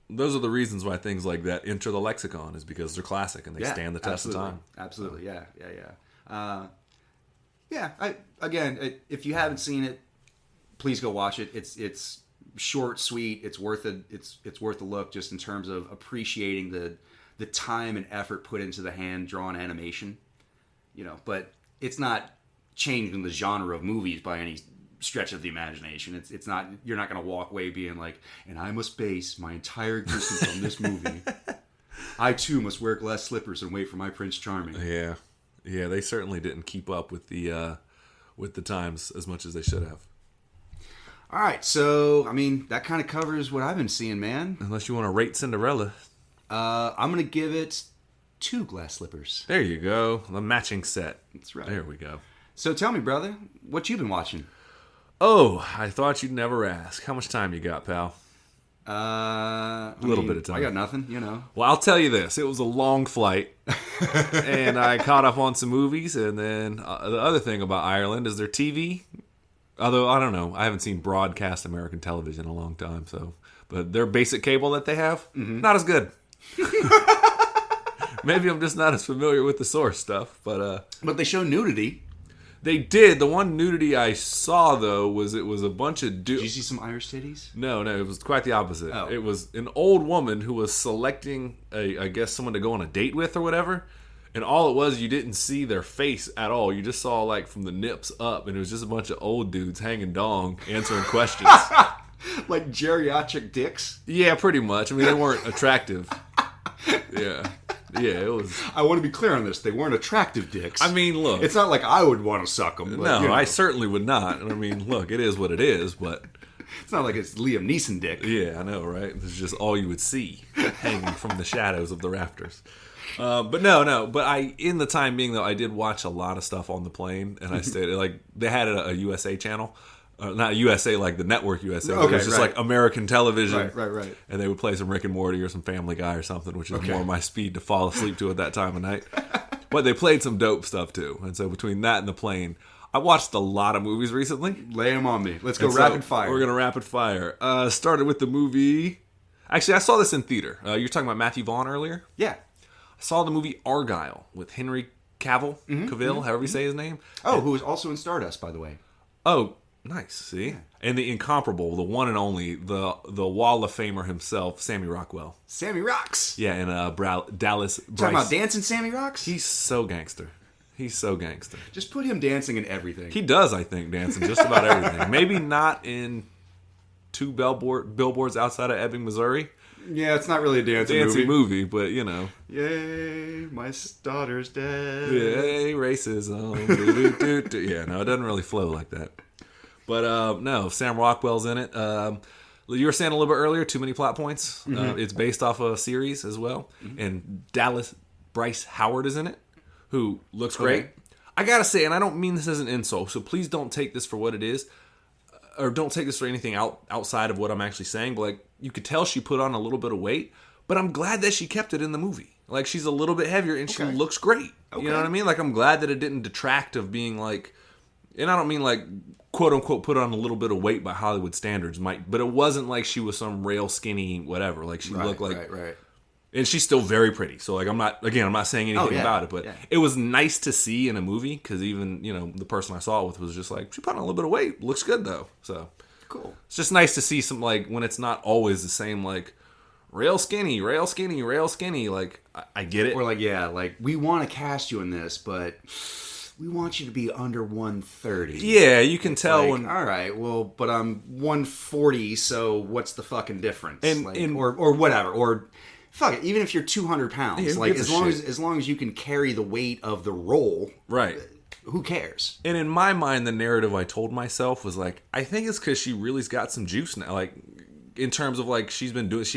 those are the reasons why things like that enter the lexicon, is because they're classic and they stand the test of time. Absolutely, yeah. If you haven't seen it, please go watch it. It's short, sweet. It's worth it. It's worth a look, just in terms of appreciating the time and effort put into the hand drawn animation. You know, but it's not changing the genre of movies by any stretch of the imagination. It's not. You're not going to walk away being like, and I must base my entire existence on this movie. I too must wear glass slippers and wait for my Prince Charming. Yeah, they certainly didn't keep up with the times as much as they should have. All right, so I mean that kind of covers what I've been seeing, man. Unless you want to rate Cinderella, I'm going to give it 2 glass slippers. There you go, the matching set. That's right. There we go. So tell me, brother, what you been watching? Oh, I thought you'd never ask. How much time you got, pal? A little bit of time. I got nothing, you know. Well, I'll tell you this. It was a long flight, and I caught up on some movies, and then the other thing about Ireland is their TV. Although, I don't know. I haven't seen broadcast American television in a long time, but their basic cable that they have, not as good. Maybe I'm just not as familiar with the source stuff, but they show nudity. They did. The one nudity I saw, though, was a bunch of dudes. Did you see some Irish titties? No, it was quite the opposite. Oh. It was an old woman who was selecting, I guess, someone to go on a date with or whatever. And all it was, you didn't see their face at all. You just saw, like, from the nips up, and it was just a bunch of old dudes hanging dong, answering questions. Like geriatric dicks? Yeah, pretty much. I mean, they weren't attractive. Yeah. Yeah, it was. I want to be clear on this. They weren't attractive dicks. I mean, look. It's not like I would want to suck them. But, No, you know. I certainly would not. I mean, look, it is what it is, but... It's not like it's Liam Neeson dick. Yeah, I know, right? It's just all you would see hanging from the shadows of the rafters. But no. But in the time being, though, I did watch a lot of stuff on the plane, and I stayed, like, they had a USA channel. Not USA, like the network USA. Okay, it was just like American television. Right. And they would play some Rick and Morty or some Family Guy or something, which is more my speed to fall asleep to at that time of night. But they played some dope stuff, too. And so between that and the plane... I watched a lot of movies recently. Lay them on me. Let's go rapid fire. We're going to rapid fire. Started with the movie... Actually, I saw this in theater. You were talking about Matthew Vaughn earlier? Yeah. I saw the movie Argyle with Henry Cavill, however you say his name. Oh, who was also in Stardust, by the way. Oh, nice. See? Yeah. And the incomparable, the one and only, the Wall of Famer himself, Sammy Rockwell. Sammy Rocks. Yeah, and Dallas Bryce. Talking about dancing Sammy Rocks? He's so gangster. He's so gangster. Just put him dancing in everything. He does, I think, dancing just about everything. Maybe not in 2 billboards outside of Ebbing, Missouri. Yeah, it's not really a dancing movie, but you know. Yay, my daughter's dead. Yay, racism. Yeah, no, it doesn't really flow like that. But no, Sam Rockwell's in it. You were saying a little bit earlier, too many plot points. It's based off a series as well. And Dallas Bryce Howard is in it, who looks great. I gotta say, and I don't mean this as an insult, so please don't take this for what it is, or don't take this for anything outside of what I'm actually saying, but like, you could tell she put on a little bit of weight, but I'm glad that she kept it in the movie. Like, she's a little bit heavier, and she looks great. You know what I mean? Like, I'm glad that it didn't detract of being like, and I don't mean like, quote unquote, put on a little bit of weight by Hollywood standards, but it wasn't like she was some rail skinny whatever. Like, she looked like... Right. And she's still very pretty. So, like, I'm not saying anything about it, but it was nice to see in a movie, because even, you know, the person I saw it with was just like, she put on a little bit of weight. Looks good, though. So, cool. It's just nice to see some, like, when it's not always the same, like, rail skinny. Like, I get it. Or like, we want to cast you in this, but we want you to be under 130. Yeah, you can tell like, when... All right, well, but I'm 140, so what's the fucking difference? And or whatever, or... Fuck it. Even if you're 200 pounds, yeah, like as long as you can carry the weight of the role, right? Who cares? And in my mind, the narrative I told myself was like, I think it's because she really's got some juice now. Like, in terms of like, she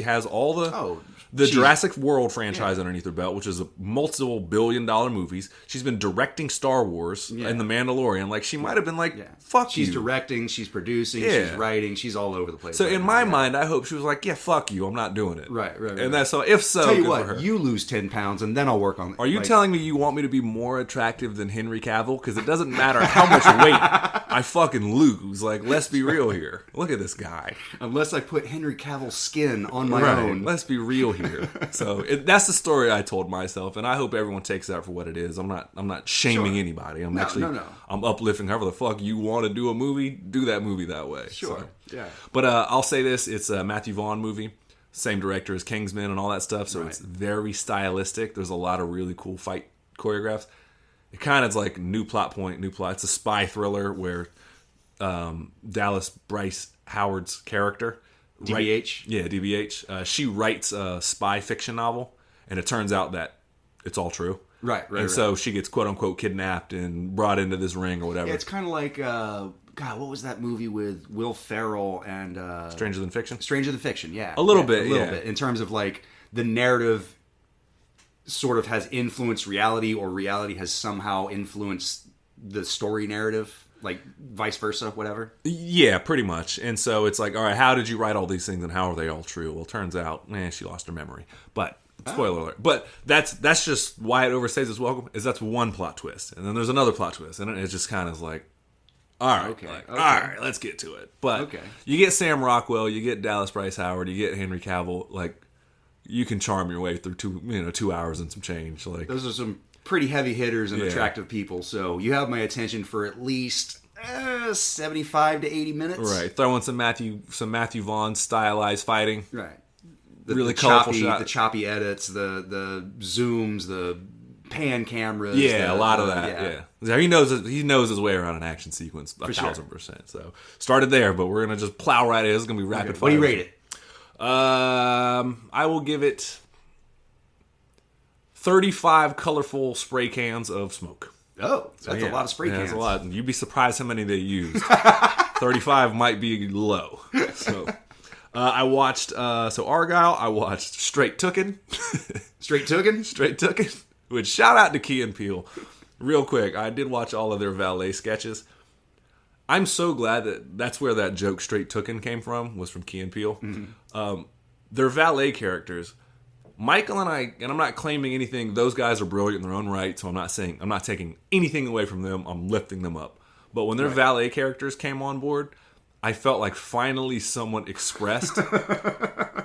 has all the Jurassic World franchise underneath her belt, which is multiple billion-dollar movies. She's been directing Star Wars and The Mandalorian. Like, she might have been like, fuck you. She's directing, she's producing, she's writing, she's all over the place. So in my mind, I hope she was like, yeah, fuck you, I'm not doing it. Right. And that's so. If so, tell you good what, for her. you lose 10 pounds and then I'll work on it. Are you telling me you want me to be more attractive than Henry Cavill? Because it doesn't matter how much weight I fucking lose. Like, let's be real here. Look at this guy. Unless I put Henry Cavill's skin on my own. Let's be real here. So that's the story I told myself, and I hope everyone takes that for what it is. I'm not shaming anybody. I'm I'm uplifting however the fuck you want to do a movie. Do that movie that way. Sure. So. Yeah. But I'll say this: it's a Matthew Vaughn movie, same director as Kingsman and all that stuff. So it's very stylistic. There's a lot of really cool fight choreographs. It kind of is like new plot. It's a spy thriller where Dallas Bryce Howard's character. DBH? DBH. She writes a spy fiction novel, and it turns out that it's all true. Right. So she gets quote-unquote kidnapped and brought into this ring or whatever. Yeah, it's kind of like, God, what was that movie with Will Ferrell and... Stranger Than Fiction? Stranger Than Fiction, yeah. A little bit. In terms of, like, the narrative sort of has influenced reality, or reality has somehow influenced the story narrative. Like, vice versa, whatever? Yeah, pretty much. And so it's like, all right, how did you write all these things and how are they all true? Well, it turns out, she lost her memory. But, spoiler alert. But that's just why it overstays its welcome, is that's one plot twist. And then there's another plot twist. And it just kind of is like, all right, all right, let's get to it. But you get Sam Rockwell, you get Dallas Bryce Howard, you get Henry Cavill. Like, you can charm your way through 2 hours and some change. Like, those are some pretty heavy hitters and attractive people, so you have my attention for at least 75 to 80 minutes. Right, throw in some Matthew Vaughn stylized fighting. Right, really colorful shots, the choppy edits, the zooms, the pan cameras. Yeah, a lot of that. Yeah, he knows his way around an action sequence 1,000%. So started there, but we're gonna just plow right in. This is gonna be rapid fire. What do you rate it? I will give it 35 colorful spray cans of smoke. Oh, that's a lot of spray cans. That's a lot. You'd be surprised how many they used. 35 might be low. So I watched Argyle. I watched Straight Tookin'. Straight Tookin'? Straight Tookin'. Which, shout out to Key and Peele. Real quick, I did watch all of their valet sketches. I'm so glad that's where that joke Straight Tookin' came from, was from Key and Peele. Mm-hmm. Their valet characters, Michael and I, and I'm not claiming anything, those guys are brilliant in their own right, so I'm not taking anything away from them, I'm lifting them up. But when their valet characters came on board, I felt like finally someone expressed,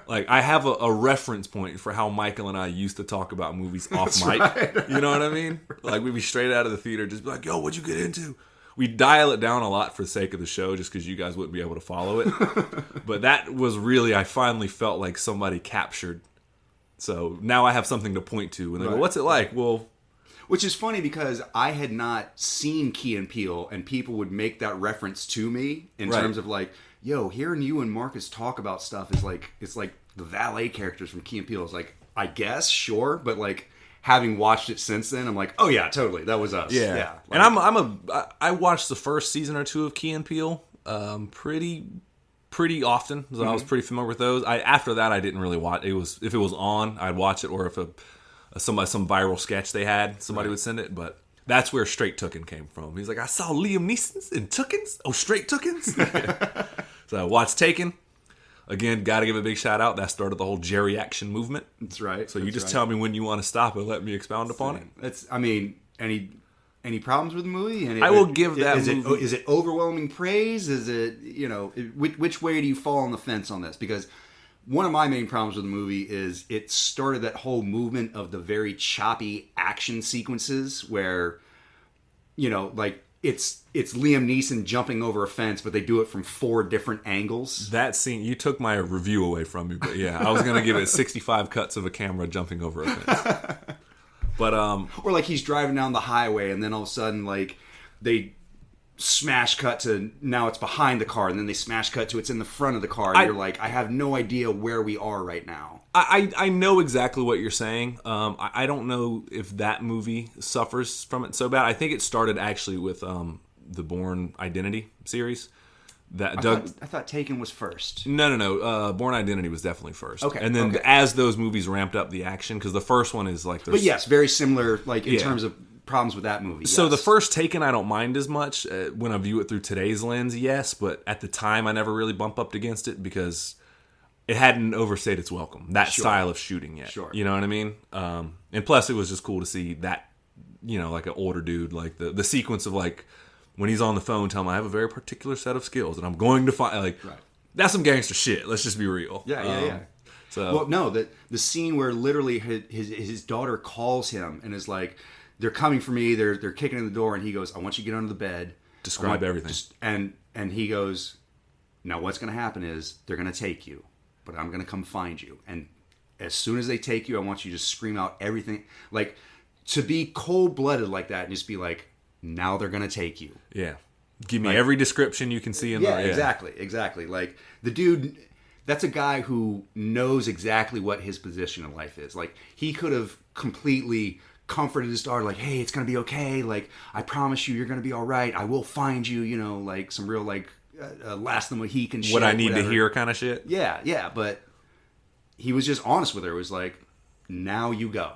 like I have a reference point for how Michael and I used to talk about movies off mic. Right. You know what I mean? Like we'd be straight out of the theater, just be like, yo, what'd you get into? We dial it down a lot for the sake of the show, just because you guys wouldn't be able to follow it. But that was really, I finally felt like somebody captured. So now I have something to point to. And they go, what's it like? Well, which is funny because I had not seen Key and Peele, and people would make that reference to me in terms of like, yo, hearing you and Marcus talk about stuff is like, it's like the valet characters from Key and Peele. It's like, I guess, sure, but like, having watched it since then, I'm like, oh yeah, totally, that was us. Yeah. Like, and I watched the first season or two of Key and Peele pretty often, so I was pretty familiar with those. After that, I didn't really watch. If it was on, I'd watch it, or if some viral sketch they had, somebody would send it. But that's where Straight Tookin' came from. He's like, I saw Liam Neeson's in Tookins. Oh, Straight Tookins. So I watched Taken. Again, got to give a big shout out. That started the whole Jerry action movement. That's right. So you just tell me when you want to stop and let me expound upon it. I mean, any problems with the movie? I will give that movie. Is it overwhelming praise? Is it, which way do you fall on the fence on this? Because one of my main problems with the movie is it started that whole movement of the very choppy action sequences where, like, it's Liam Neeson jumping over a fence, but they do it from 4 different angles. That scene, you took my review away from me, but yeah, I was going to give it 65 cuts of a camera jumping over a fence. But or like he's driving down the highway, and then all of a sudden, like, they smash cut to now it's behind the car, and then they smash cut to it's in the front of the car, and you're like, I have no idea where we are right now. I know exactly what you're saying. I don't know if that movie suffers from it so bad. I think it started actually with the Bourne Identity series. I thought Taken was first. No. Bourne Identity was definitely first. Okay. And then as those movies ramped up the action, because the first one is like... But yes, very similar, like, in terms of problems with that movie. Yes. So the first Taken I don't mind as much. When I view it through today's lens, yes. But at the time, I never really bumped up against it because it hadn't overstayed its welcome. That style of shooting yet. Sure. You know what I mean? And plus, it was just cool to see that, like an older dude, like the sequence of like... When he's on the phone, tell him I have a very particular set of skills, and I'm going to find that's some gangster shit. Let's just be real. Yeah. So, well, no, the scene where literally his daughter calls him and is like, "They're coming for me. They're kicking in the door," and he goes, "I want you to get under the bed. Describe everything." And he goes, "Now what's going to happen is they're going to take you, but I'm going to come find you. And as soon as they take you, I want you to scream out everything, like to be cold blooded like that, and just be like." Now they're going to take you. Yeah. Give me every description you can see in there. Yeah, exactly. Like, the dude, that's a guy who knows exactly what his position in life is. Like, he could have completely comforted his daughter, like, hey, it's going to be okay. Like, I promise you, you're going to be all right. I will find you, like, some real, like, last of the Mohican shit. What I need to hear kind of shit. Yeah. But he was just honest with her. It was like, now you go.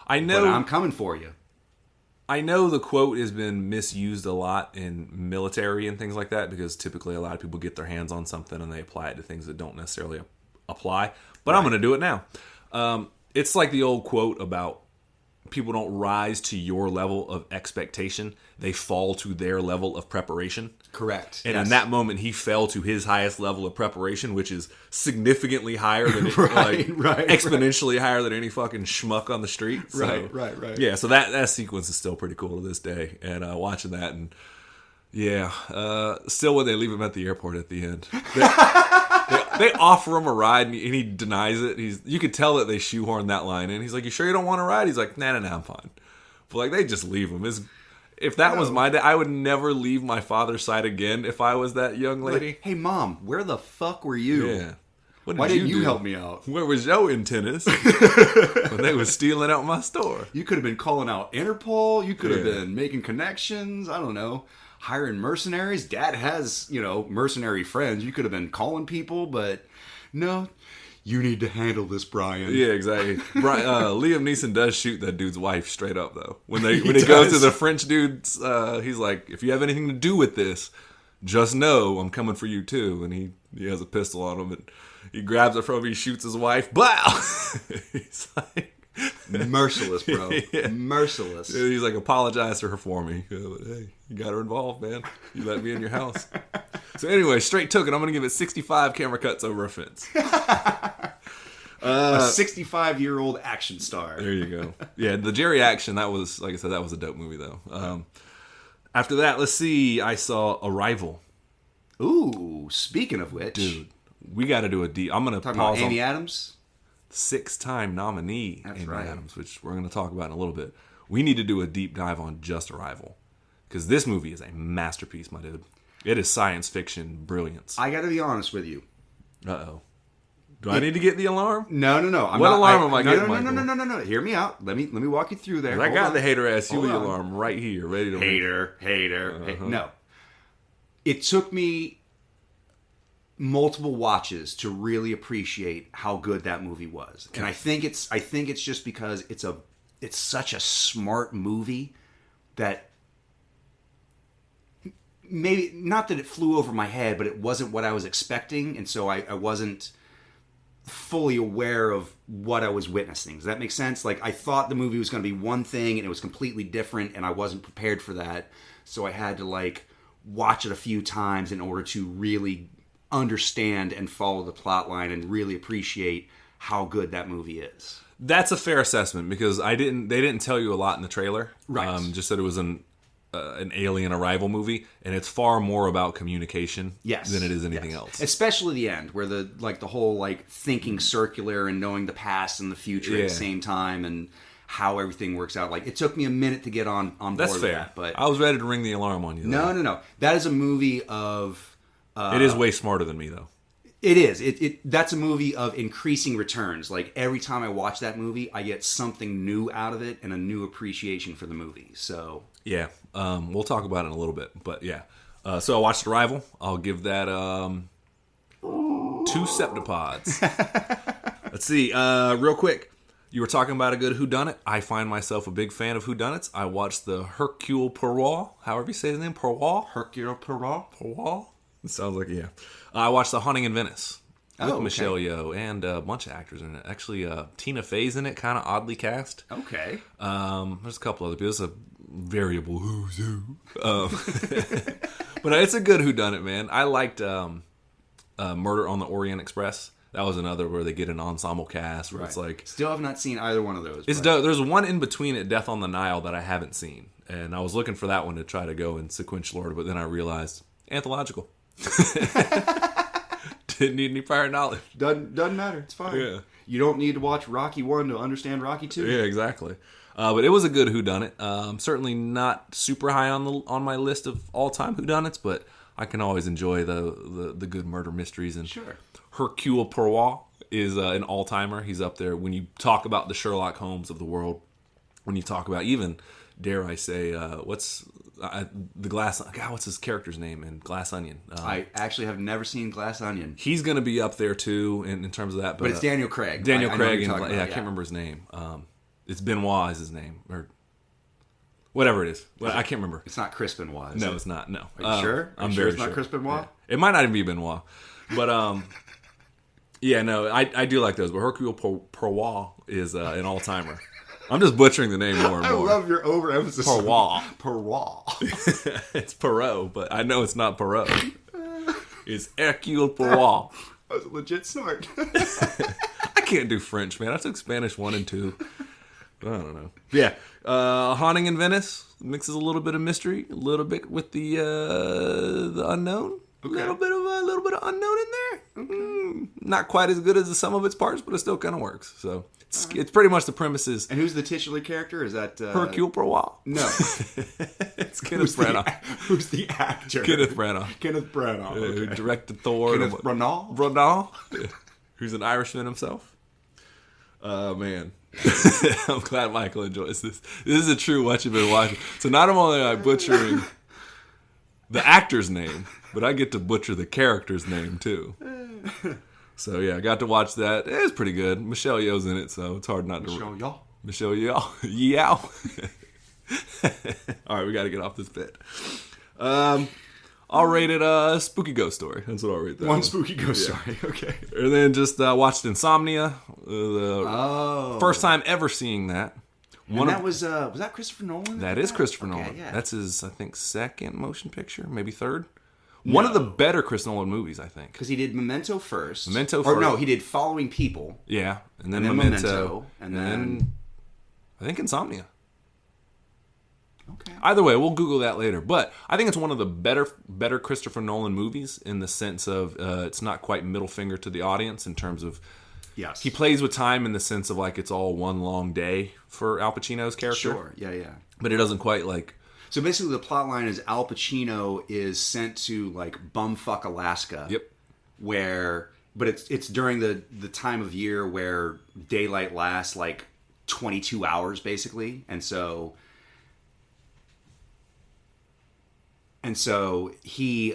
I know. But I'm coming for you. I know the quote has been misused a lot in military and things like that because typically a lot of people get their hands on something and they apply it to things that don't necessarily apply. But I'm going to do it now. It's like the old quote about people don't rise to your level of expectation. They fall to their level of preparation. Correct. And in that moment, he fell to his highest level of preparation, which is significantly higher than exponentially higher than any fucking schmuck on the street. So, Right. Yeah, so that sequence is still pretty cool to this day. And watching that, and still when they leave him at the airport at the end, they offer him a ride and he denies it. You could tell that they shoehorned that line in. He's like, "You sure you don't want to ride?" He's like, "Nah, I'm fine." But like they just leave him. If that was my dad, I would never leave my father's side again if I was that young lady. Like, hey, Mom, where the fuck were you? Yeah. Why didn't you help me out? Where was your antennas when they was stealing out my store? You could have been calling out Interpol. You could have been making connections. I don't know. Hiring mercenaries. Dad has, mercenary friends. You could have been calling people, but no. You need to handle this, Brian. Yeah, exactly. Liam Neeson does shoot that dude's wife straight up, though. When he goes to the French dudes, he's like, if you have anything to do with this, just know I'm coming for you, too. And he has a pistol on him, and he grabs it from him, he shoots his wife. Wow! He's like... Merciless, bro. Yeah. Merciless. He's like, apologize to her for me. Hey, you got her involved, man. You let me in your house. So anyway, straight took it. I'm going to give it 65 camera cuts over a fence. A 65-year-old action star. There you go. Yeah, the Jerry action, that was, like I said, that was a dope movie, though. After that, let's see, I saw Arrival. Ooh, speaking of which. Dude, we got to do a deep... I'm going to pause about Amy Adams? 6-time nominee That's Amy right. Adams, which we're going to talk about in a little bit. We need to do a deep dive on just Arrival. Because this movie is a masterpiece, my dude. It is science fiction brilliance. I got to be honest with you. Uh-oh. Do I need to get the alarm? No. What alarm am I getting, Michael? No. Hear me out. Let me walk you through there. I Hold got on. the hater-ass Hold Huey on. alarm right here, ready to... Hater. No. It took me multiple watches to really appreciate how good that movie was. And I think it's just because it's such a smart movie that maybe not that it flew over my head, but it wasn't what I was expecting, and so I wasn't fully aware of what I was witnessing. Does that make sense? Like, I thought the movie was going to be one thing and it was completely different, and I wasn't prepared for that. So I had to watch it a few times in order to really understand and follow the plot line and really appreciate how good that movie is. That's a fair assessment because they didn't tell you a lot in the trailer. Right. Just that it was an alien arrival movie, and it's far more about communication than it is anything else. Especially the end, where the whole thinking circular and knowing the past and the future at the same time, and how everything works out. It took me a minute to get on board. That's with fair. that, but I was ready to ring the alarm on you. No. That is a movie of. It is way smarter than me, though. It is. That's a movie of increasing returns. Every time I watch that movie, I get something new out of it and a new appreciation for the movie. So yeah, we'll talk about it in a little bit, but yeah. So I watched Arrival. I'll give that 2 septipods. Let's see. Real quick, you were talking about a good whodunit. I find myself a big fan of whodunits. I watched the Hercule Poirot, however you say his name, Poirot. Hercule Poirot. Poirot. It sounds like, yeah. I watched The Haunting in Venice with okay. Michelle Yeoh and a bunch of actors in it. Actually, Tina Fey's in it, kind of oddly cast. Okay. There's a couple other people. It's a variable who's who. But it's a good whodunit, man. I liked Murder on the Orient Express. That was another where they get an ensemble cast where it's Still have not seen either one of those. It's dope. There's one in between it, Death on the Nile, that I haven't seen. And I was looking for that one to try to go in sequential order, but then I realized anthological. Didn't need any prior knowledge. Doesn't matter. It's fine. Yeah. You don't need to watch Rocky 1 to understand Rocky 2. Yeah, exactly. But it was a good whodunit. Certainly not super high on my list of all-time whodunits, but I can always enjoy the good murder mysteries. And sure. Hercule Poirot is an all-timer. He's up there when you talk about the Sherlock Holmes of the world. When you talk about even, dare I say, the Glass... God, what's his character's name in Glass Onion? I actually have never seen Glass Onion. He's going to be up there, too, in terms of that. But it's Daniel Craig. Daniel I know Craig. what you're talking about, I can't remember his name. It's Benoit is his name. Or whatever it is. Well, I can't remember. It's not Chris Benoit, No, it's not. No. Are you sure? I'm sure very it's not Chris Benoit? Yeah. It might not even be Benoit. But, yeah, no, I do like those. But Hercule Poirot is an all-timer. I'm just butchering the name more and more. I love your overemphasis. Poirot. It's Perot, but I know it's not Perot. It's Hercule Poirot. That was a legit snort. I can't do French, man. I took Spanish 1 and 2. I don't know. Yeah. Haunting in Venice mixes a little bit of mystery, a little bit with the unknown. Okay. A little bit of unknown in there. Okay. Not quite as good as the sum of its parts, but it still kind of works. So it's pretty much the premises. And who's the titular character? Is that Hercule Poirot? No, It's Kenneth Branagh. Who's the actor? Kenneth Branagh. Kenneth Branagh. Who Okay. directed Thor. Kenneth Branagh. Branagh. who's an Irishman himself. Man. I'm glad Michael enjoys this. This is a true what you've been watching. So not only am I butchering the actor's name, but I get to butcher the character's name too. So yeah, I got to watch that. It was pretty good. Michelle Yeoh's in it, so it's hard not to. Michelle Yeoh. Michelle Yeoh. Yeoh. All right, we got to get off this bit. I'll rate it spooky ghost story. That's what I'll rate that. One spooky ghost story. Okay. And then just watched Insomnia. First time ever seeing that. Was that Christopher Nolan? That is Christopher Nolan. Yeah. That's his, I think, second motion picture, maybe third. One of the better Chris Nolan movies, I think. Because he did Memento first. Or no, he did Following People. Yeah, and then Memento. And then I think Insomnia. Okay. Either way, we'll Google that later. But I think it's one of the better Christopher Nolan movies in the sense of it's not quite middle finger to the audience in terms of... Yes. He plays with time in the sense of like it's all one long day for Al Pacino's character. Sure, yeah. But it doesn't quite like... So basically the plot line is Al Pacino is sent to like bumfuck Alaska. Yep. But it's during the time of year where daylight lasts like 22 hours basically. And so he's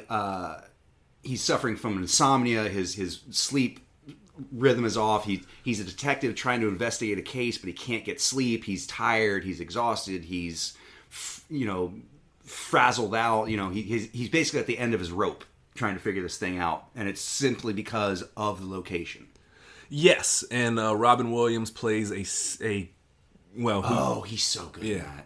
suffering from insomnia. His sleep rhythm is off. He's a detective trying to investigate a case, but he can't get sleep. He's tired. He's exhausted. He's frazzled out. He's basically at the end of his rope trying to figure this thing out, and it's simply because of the location. Yes, and Robin Williams plays he's so good yeah. at that.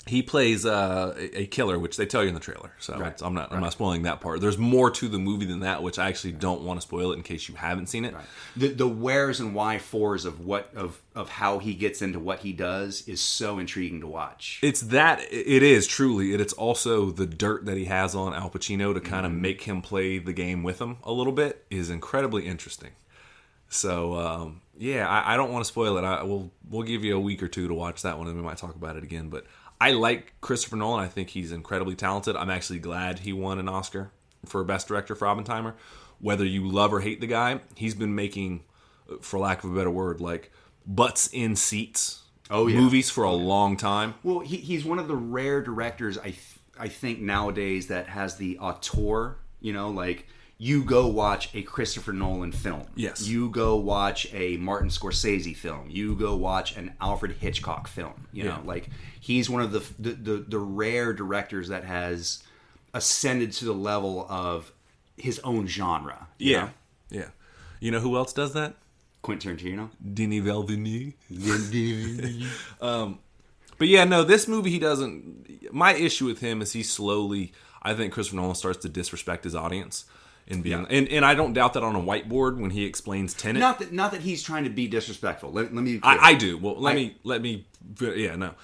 He plays a killer, which they tell you in the trailer. So Right. I'm not spoiling that part. There's more to the movie than that, which I actually don't want to spoil it in case you haven't seen it. Right. The wheres and why fors of how he gets into what he does is so intriguing to watch. It is truly. It's also the dirt that he has on Al Pacino to kind of make him play the game with him a little bit is incredibly interesting. So I don't want to spoil it. We'll give you a week or two to watch that one, and we might talk about it again. But I like Christopher Nolan. I think he's incredibly talented. I'm actually glad he won an Oscar for Best Director for Oppenheimer. Whether you love or hate the guy, he's been making, for lack of a better word, like butts in seats movies for a long time. Well, he's one of the rare directors I think nowadays that has the auteur. Like you go watch a Christopher Nolan film. Yes. You go watch a Martin Scorsese film. You go watch an Alfred Hitchcock film. You know, like he's one of the rare directors that has ascended to the level of his own genre. Yeah. You know who else does that? Quentin Tarantino. Denis Villeneuve. But yeah, no, this movie he doesn't... My issue with him is he slowly... I think Christopher Nolan starts to disrespect his audience. And I don't doubt that on a whiteboard when he explains Tenet. Not that he's trying to be disrespectful. Let me. I do. Well, let me. Yeah, no,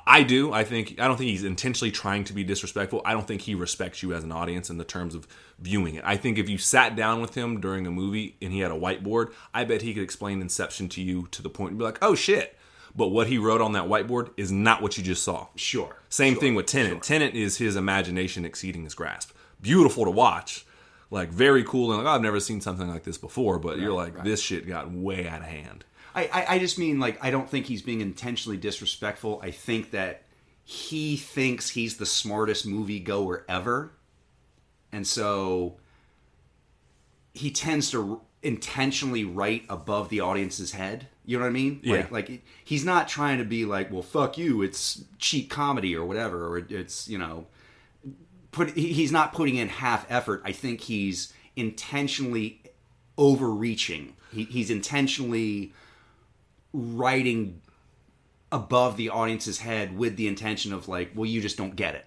I do. I don't think he's intentionally trying to be disrespectful. I don't think he respects you as an audience in the terms of viewing it. I think if you sat down with him during a movie and he had a whiteboard, I bet he could explain Inception to you to the point and be like, oh shit. But what he wrote on that whiteboard is not what you just saw. Sure. Same thing with Tenet. Sure. Tenet is his imagination exceeding his grasp. Beautiful to watch. Like, very cool. And like, I've never seen something like this before. But you're like, this shit got way out of hand. I just mean, like, I don't think he's being intentionally disrespectful. I think that he thinks he's the smartest moviegoer ever. And so he tends to intentionally write above the audience's head. You know what I mean? Yeah. Like he's not trying to be like, well, fuck you, it's cheap comedy or whatever, or it's, he's not putting in half effort. I think he's intentionally overreaching. He's intentionally writing above the audience's head with the intention of like, well, you just don't get it.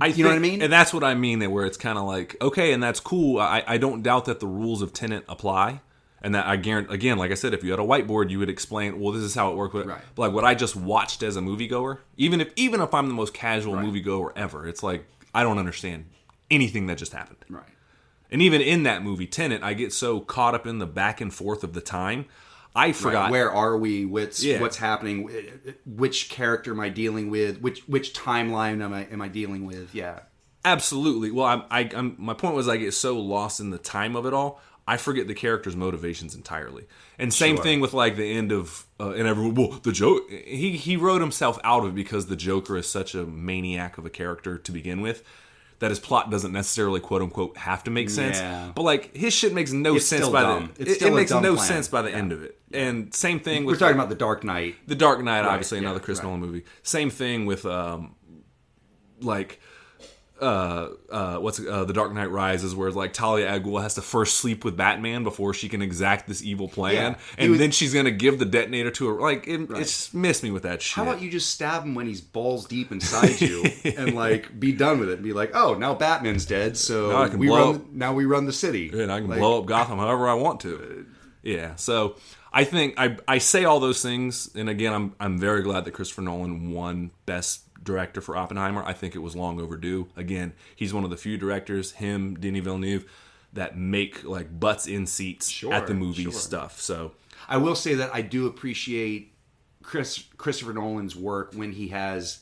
You know what I mean? And that's what I mean, where it's kind of like, okay, and that's cool. I don't doubt that the rules of Tenet apply. And that I guarantee, again, like I said, if you had a whiteboard, you would explain, well, this is how it worked. Right. But like what I just watched as a moviegoer, even if I'm the most casual moviegoer ever, it's like, I don't understand anything that just happened. Right. And even in that movie, Tenet, I get so caught up in the back and forth of the time, I forgot. Right. Where are we? What's happening? Which character am I dealing with? Which timeline am I dealing with? Yeah. Absolutely. Well, I'm my point was I get so lost in the time of it all. I forget the character's motivations entirely. And same Sure. thing with like the end of and everyone, well, the joke. He wrote himself out of it because the Joker is such a maniac of a character to begin with that his plot doesn't necessarily quote unquote have to make sense. Yeah. But like his shit makes no It's sense still by dumb. the It's it still a makes dumb no plan. sense by the end of it. And same thing with We're talking about The Dark Knight. The Dark Knight, Right, obviously yeah, another Chris right. Nolan movie. Same thing with The Dark Knight Rises, where like Talia al Ghul has to first sleep with Batman before she can exact this evil plan, Yeah. and then she's gonna give the detonator to her. Like it just missed me with that shit. How about you just stab him when he's balls deep inside you and like be done with it and be like, oh, now Batman's dead, so Now I can blow up. now we run the city. And I can Like, blow up Gotham however I want to. Yeah, so I think I say all those things, and again, I'm very glad that Christopher Nolan won Best Director for Oppenheimer. I think it was long overdue. Again, he's one of the few directors, him, Denis Villeneuve, that make like butts in seats at the movie stuff. So I will say that I do appreciate Christopher Nolan's work when he has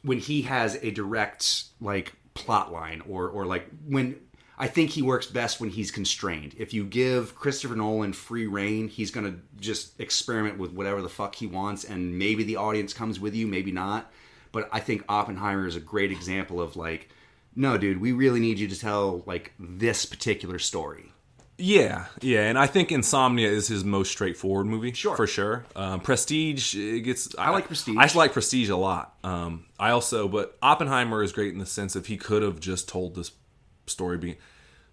a direct like plot line or like when I think he works best when he's constrained. If you give Christopher Nolan free reign, he's going to just experiment with whatever the fuck he wants, and maybe the audience comes with you, maybe not. But I think Oppenheimer is a great example of like, no, dude, we really need you to tell like this particular story. yeah, and I think Insomnia is his most straightforward movie, Sure. for sure. Prestige, it gets. I like Prestige. I like Prestige a lot. But Oppenheimer is great in the sense of he could have just told this story.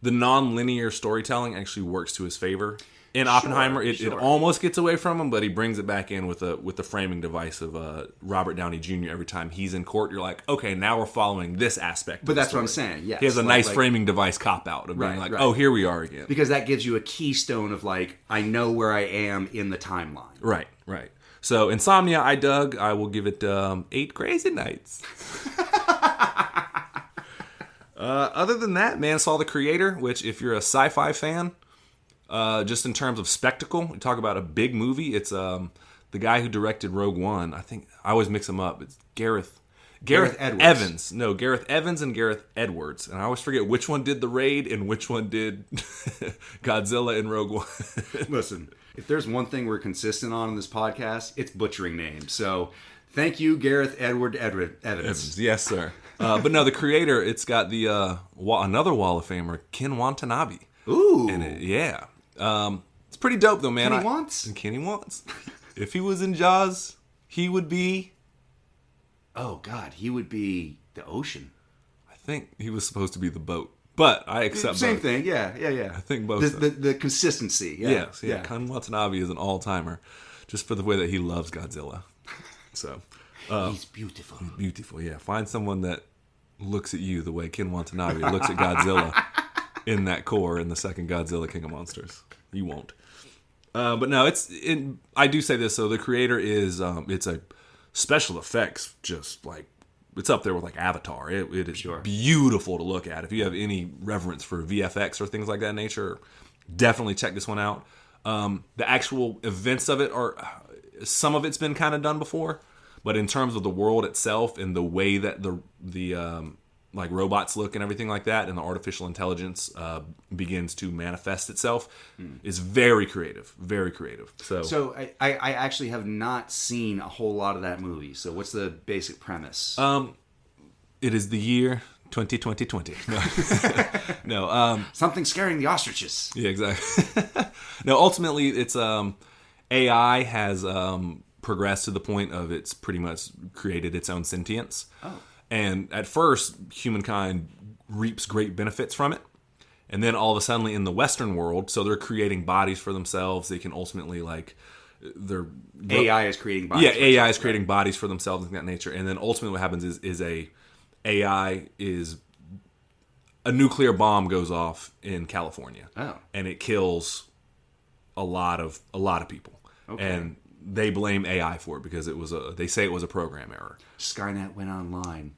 The non-linear storytelling actually works to his favor. In Oppenheimer, it almost gets away from him, but he brings it back in with the framing device of Robert Downey Jr. Every time he's in court, you're like, okay, now we're following this aspect. But that's what I'm saying. Yes, he has a nice framing device cop out of being Right, like, right. oh, here we are again. because that gives you a keystone of like, I know where I am in the timeline. Right. So Insomnia, I dug. I will give it 8 crazy nights. Other than that, man, saw The Creator, which if you're a sci-fi fan, just in terms of spectacle, we talk about a big movie. It's the guy who directed Rogue One. I think I always mix them up. It's Gareth Edwards. Evans. No, Gareth Evans and Gareth Edwards. And I always forget which one did The Raid and which one did Godzilla in Rogue One. Listen, if there's one thing we're consistent on in this podcast, it's butchering names. So thank you, Gareth Evans. Yes, sir. But no, The Creator, it's got the another Wall of Famer, Ken Watanabe. Ooh. In it. Yeah. It's pretty dope, though, man. Kenny Wants? If he was in Jaws, he would be... Oh, God. He would be the ocean. I think he was supposed to be the boat. But I accept Same both. thing. Yeah. I think both. The consistency. Yeah. Yes. Ken Watanabe is an all-timer. Just for the way that he loves Godzilla. So... He's beautiful. Beautiful, yeah. Find someone that looks at you the way Ken Watanabe looks at Godzilla in that core in the second Godzilla King of Monsters. You won't. But no, I do say this, so The Creator is, it's a special effects, just like, it's up there with like Avatar. It is beautiful to look at. If you have any reverence for VFX or things like that nature, definitely check this one out. The actual events of it some of it's been kind of done before. But in terms of the world itself and the way that the like robots look and everything like that, and the artificial intelligence begins to manifest itself, is very creative, very creative. So I actually have not seen a whole lot of that movie. So what's the basic premise? It is the year 2020. No, Something scaring the ostriches. yeah, exactly. No, ultimately, it's AI has progressed to the point of it's pretty much created its own sentience. Oh. And at first, humankind reaps great benefits from it. And then all of a sudden in the Western world, so they're creating bodies for themselves. They can ultimately AI is creating bodies. Yeah, AI is creating bodies for themselves and that nature. And then ultimately what happens is a nuclear bomb goes off in California. Oh. And it kills a lot of people. Okay. And they blame AI for it because they say it was a program error. Skynet went online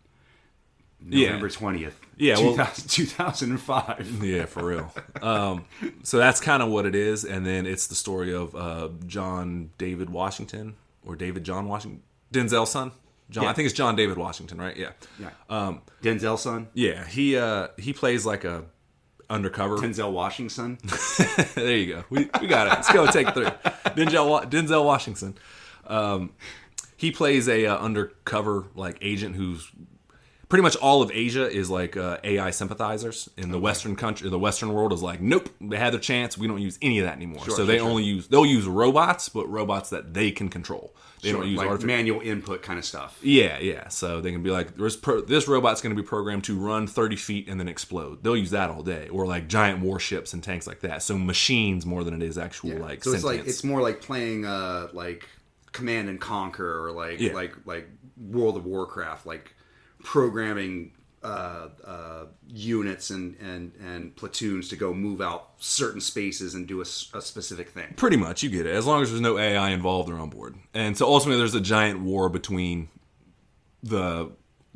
November 20th, 2005. Yeah, for real. So that's kind of what it is. And then it's the story of John David Washington, or David John Washington, Denzel's son. I think it's John David Washington, right? Yeah. Denzel's son? Yeah, he plays like a undercover. Denzel Washington. There you go. We got it. Let's go take 3. Denzel Washington. He plays a undercover like agent who's pretty much all of Asia is like AI sympathizers. In the Western country, the Western world is like, nope, they had their chance. We don't use any of that anymore. They'll use robots, but robots that they can control. They don't use like manual input kind of stuff. Yeah. So they can be like, this robot's going to be programmed to run 30 feet and then explode. They'll use that all day, or like giant warships and tanks like that. So machines more than it is actual like. So sentience. it's more like playing like Command and Conquer or like World of Warcraft, like programming units and platoons to go move out certain spaces and do a specific thing. Pretty much, you get it. As long as there's no AI involved, they're on board. And so ultimately, there's a giant war between the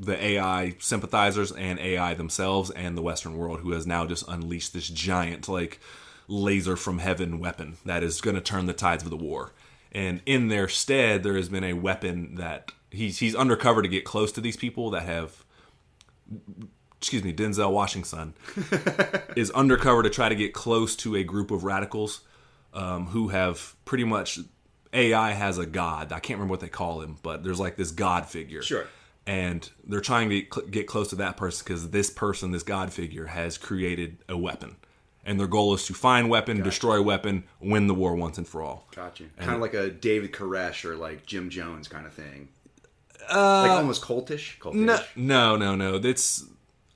AI sympathizers and AI themselves and the Western world, who has now just unleashed this giant like laser from heaven weapon that is going to turn the tides of the war. And in their stead, there has been a weapon that he's undercover to get close to these people that have. Excuse me, Denzel Washington is undercover to try to get close to a group of radicals who have pretty much AI has a god. I can't remember what they call him, but there's like this god figure. Sure. And they're trying to get close to that person because this god figure, has created a weapon. And their goal is to find weapon, destroy weapon, win the war once and for all. Gotcha. Kind of like a David Koresh or like Jim Jones kind of thing. Like almost cultish? No.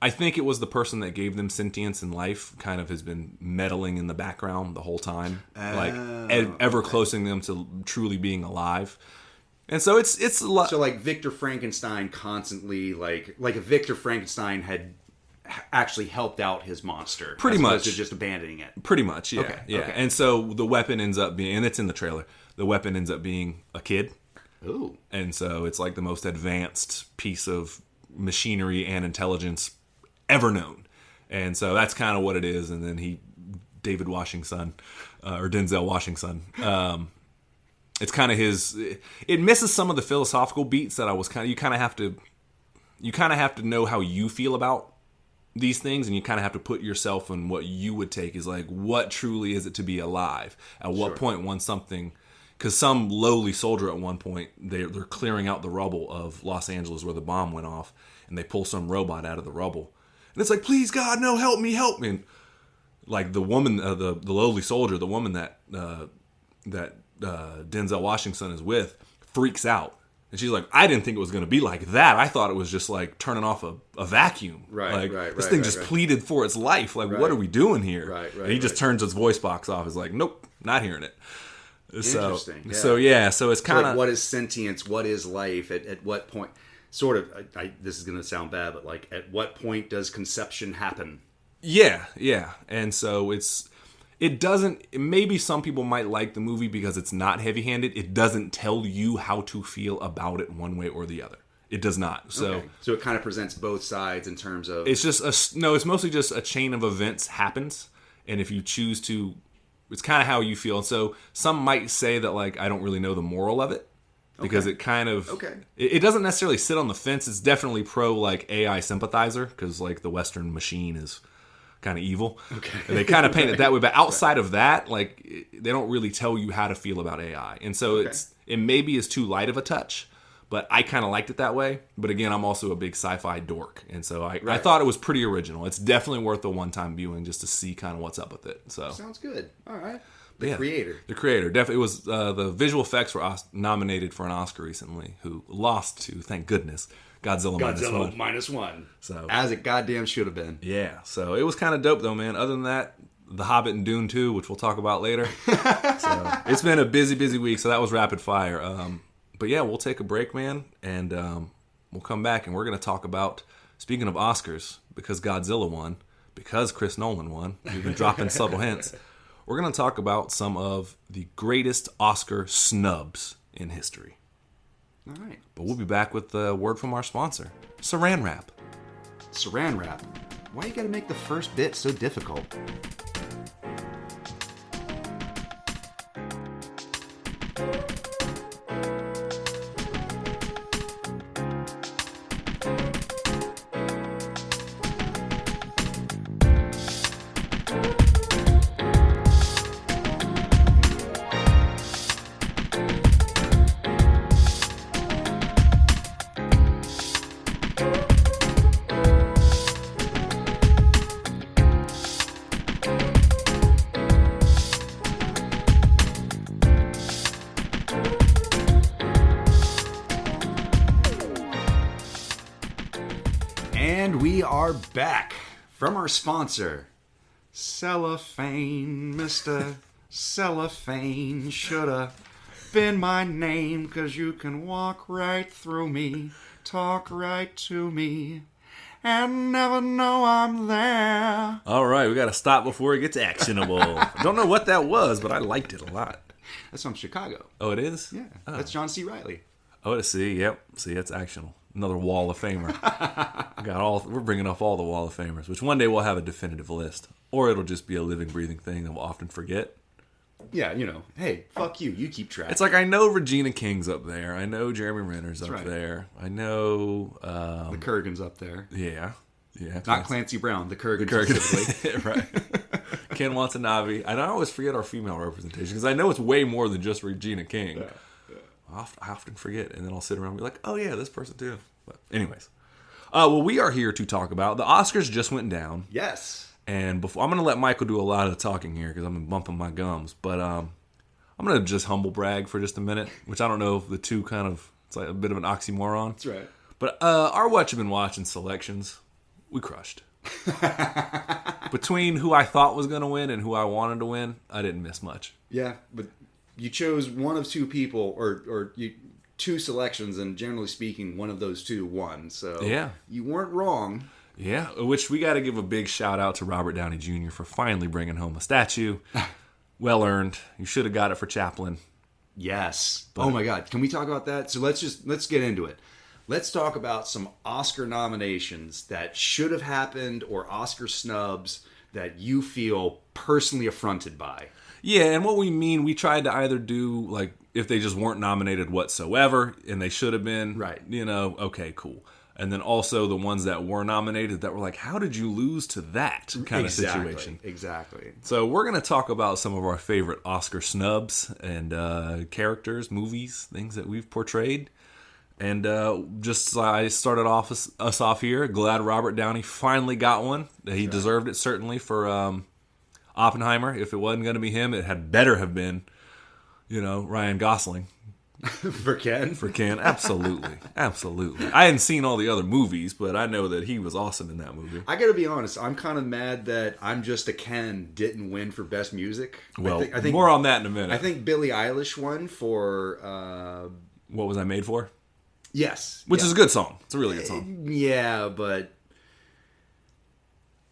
I think it was the person that gave them sentience in life kind of has been meddling in the background the whole time. Ever closing them to truly being alive. And so it's a lot. So like Victor Frankenstein constantly like if Victor Frankenstein had actually helped out his monster. Pretty much. To just abandoning it. Pretty much, yeah. Okay. And so the weapon ends up being, and it's in the trailer, the weapon ends up being a kid. Ooh. And so it's like the most advanced piece of machinery and intelligence ever known. And so that's kind of what it is. And then David Washington, or Denzel Washington, it's kind of it misses some of the philosophical beats that you kind of have to know how you feel about these things, and you kind of have to put yourself in what you would take is like, what truly is it to be alive? At what point when something... Because some lowly soldier at one point, they're clearing out the rubble of Los Angeles where the bomb went off, and they pull some robot out of the rubble. And it's like, please, God, no, help me. And like the woman, the lowly soldier, the woman that Denzel Washington is with, freaks out. And she's like, I didn't think it was going to be like that. I thought it was just like turning off a vacuum. Right. This thing just pleaded for its life. Like, what are we doing here? And he just turns his voice box off. He's like, nope, not hearing it. Interesting. So it's kind of like, what is sentience? What is life? At what point? Sort of. This is going to sound bad, but like, at what point does conception happen? Yeah. And so it doesn't. Maybe some people might like the movie because it's not heavy-handed. It doesn't tell you how to feel about it one way or the other. It does not. So it kind of presents both sides in terms of. It's just it's mostly just a chain of events happens, and if you choose to. It's kind of how you feel. And so some might say that, like, I don't really know the moral of it because it kind of, it doesn't necessarily sit on the fence. It's definitely pro, like, AI sympathizer because, like, the Western machine is kind of evil. And they kind of paint it that way. But outside of that, like, they don't really tell you how to feel about AI. And so it maybe is too light of a touch. But I kind of liked it that way. But again, I'm also a big sci-fi dork. And so I thought it was pretty original. It's definitely worth a one-time viewing just to see kind of what's up with it. So sounds good. All right. The creator. Definitely was the visual effects were nominated for an Oscar recently, who lost to, thank goodness, Godzilla -1. So as it goddamn should have been. Yeah. So it was kind of dope though, man. Other than that, The Hobbit and Dune 2, which we'll talk about later. So it's been a busy week. So that was rapid fire. But yeah, we'll take a break, man, and we'll come back, and we're going to talk about, speaking of Oscars, because Godzilla won, because Chris Nolan won, we've been dropping subtle hints, we're going to talk about some of the greatest Oscar snubs in history. All right. But we'll be back with the word from our sponsor, Saran Wrap. Saran Wrap? Why you got to make the first bit so difficult? And we are back from our sponsor, Cellophane, Mr. Cellophane. Shoulda been my name, 'cause you can walk right through me, talk right to me, and never know I'm there. All right, we got to stop before it gets actionable. I don't know what that was, but I liked it a lot. That's from Chicago. Oh, it is? Yeah, Oh. that's John C. Reilly. Oh, see, it's actionable. Another Wall of Famer. We're bringing up all the Wall of Famers, which one day we'll have a definitive list, or it'll just be a living, breathing thing that we'll often forget. Yeah, hey, fuck you. You keep track. It's like, I know Regina King's up there. I know Jeremy Renner's up there. I know the Kurgan's up there. Yeah. Not Clancy Brown. The Kurgan. Specifically. Right. Ken Watanabe. And I always forget our female representation because I know it's way more than just Regina King. Yeah. I often forget, and then I'll sit around and be like, oh yeah, this person too. But anyways, well, we are here to talk about the Oscars just went down. Yes. And before, I'm going to let Michael do a lot of the talking here because I'm bumping my gums. But I'm going to just humble brag for just a minute, which I don't know if the two it's like a bit of an oxymoron. That's right. But our What You've Been Watching selections, we crushed. Between who I thought was going to win and who I wanted to win, I didn't miss much. Yeah, but you chose one of two people, or two selections, and generally speaking, one of those two won. So yeah, you weren't wrong. Yeah, which we got to give a big shout out to Robert Downey Jr. for finally bringing home a statue. Well earned. You should have got it for Chaplin. Yes. Oh my God. Can we talk about that? So let's get into it. Let's talk about some Oscar nominations that should have happened, or Oscar snubs that you feel personally affronted by. Yeah, and what we mean, we tried to either do, like, if they just weren't nominated whatsoever, and they should have been. Right. Okay, cool. And then also the ones that were nominated that were like, how did you lose to that kind of situation? Exactly. So we're going to talk about some of our favorite Oscar snubs and characters, movies, things that we've portrayed. And I started us off here. Glad Robert Downey finally got one. He deserved it, certainly, for Oppenheimer. If it wasn't going to be him, it had better have been, Ryan Gosling. For Ken? Absolutely. Absolutely. I hadn't seen all the other movies, but I know that he was awesome in that movie. I gotta be honest, I'm kind of mad that I'm Just a Ken didn't win for Best Music. Well, I think more on that in a minute. I think Billie Eilish won for... What Was I Made For? Yes. Which is a good song. It's a really good song. Yeah, but...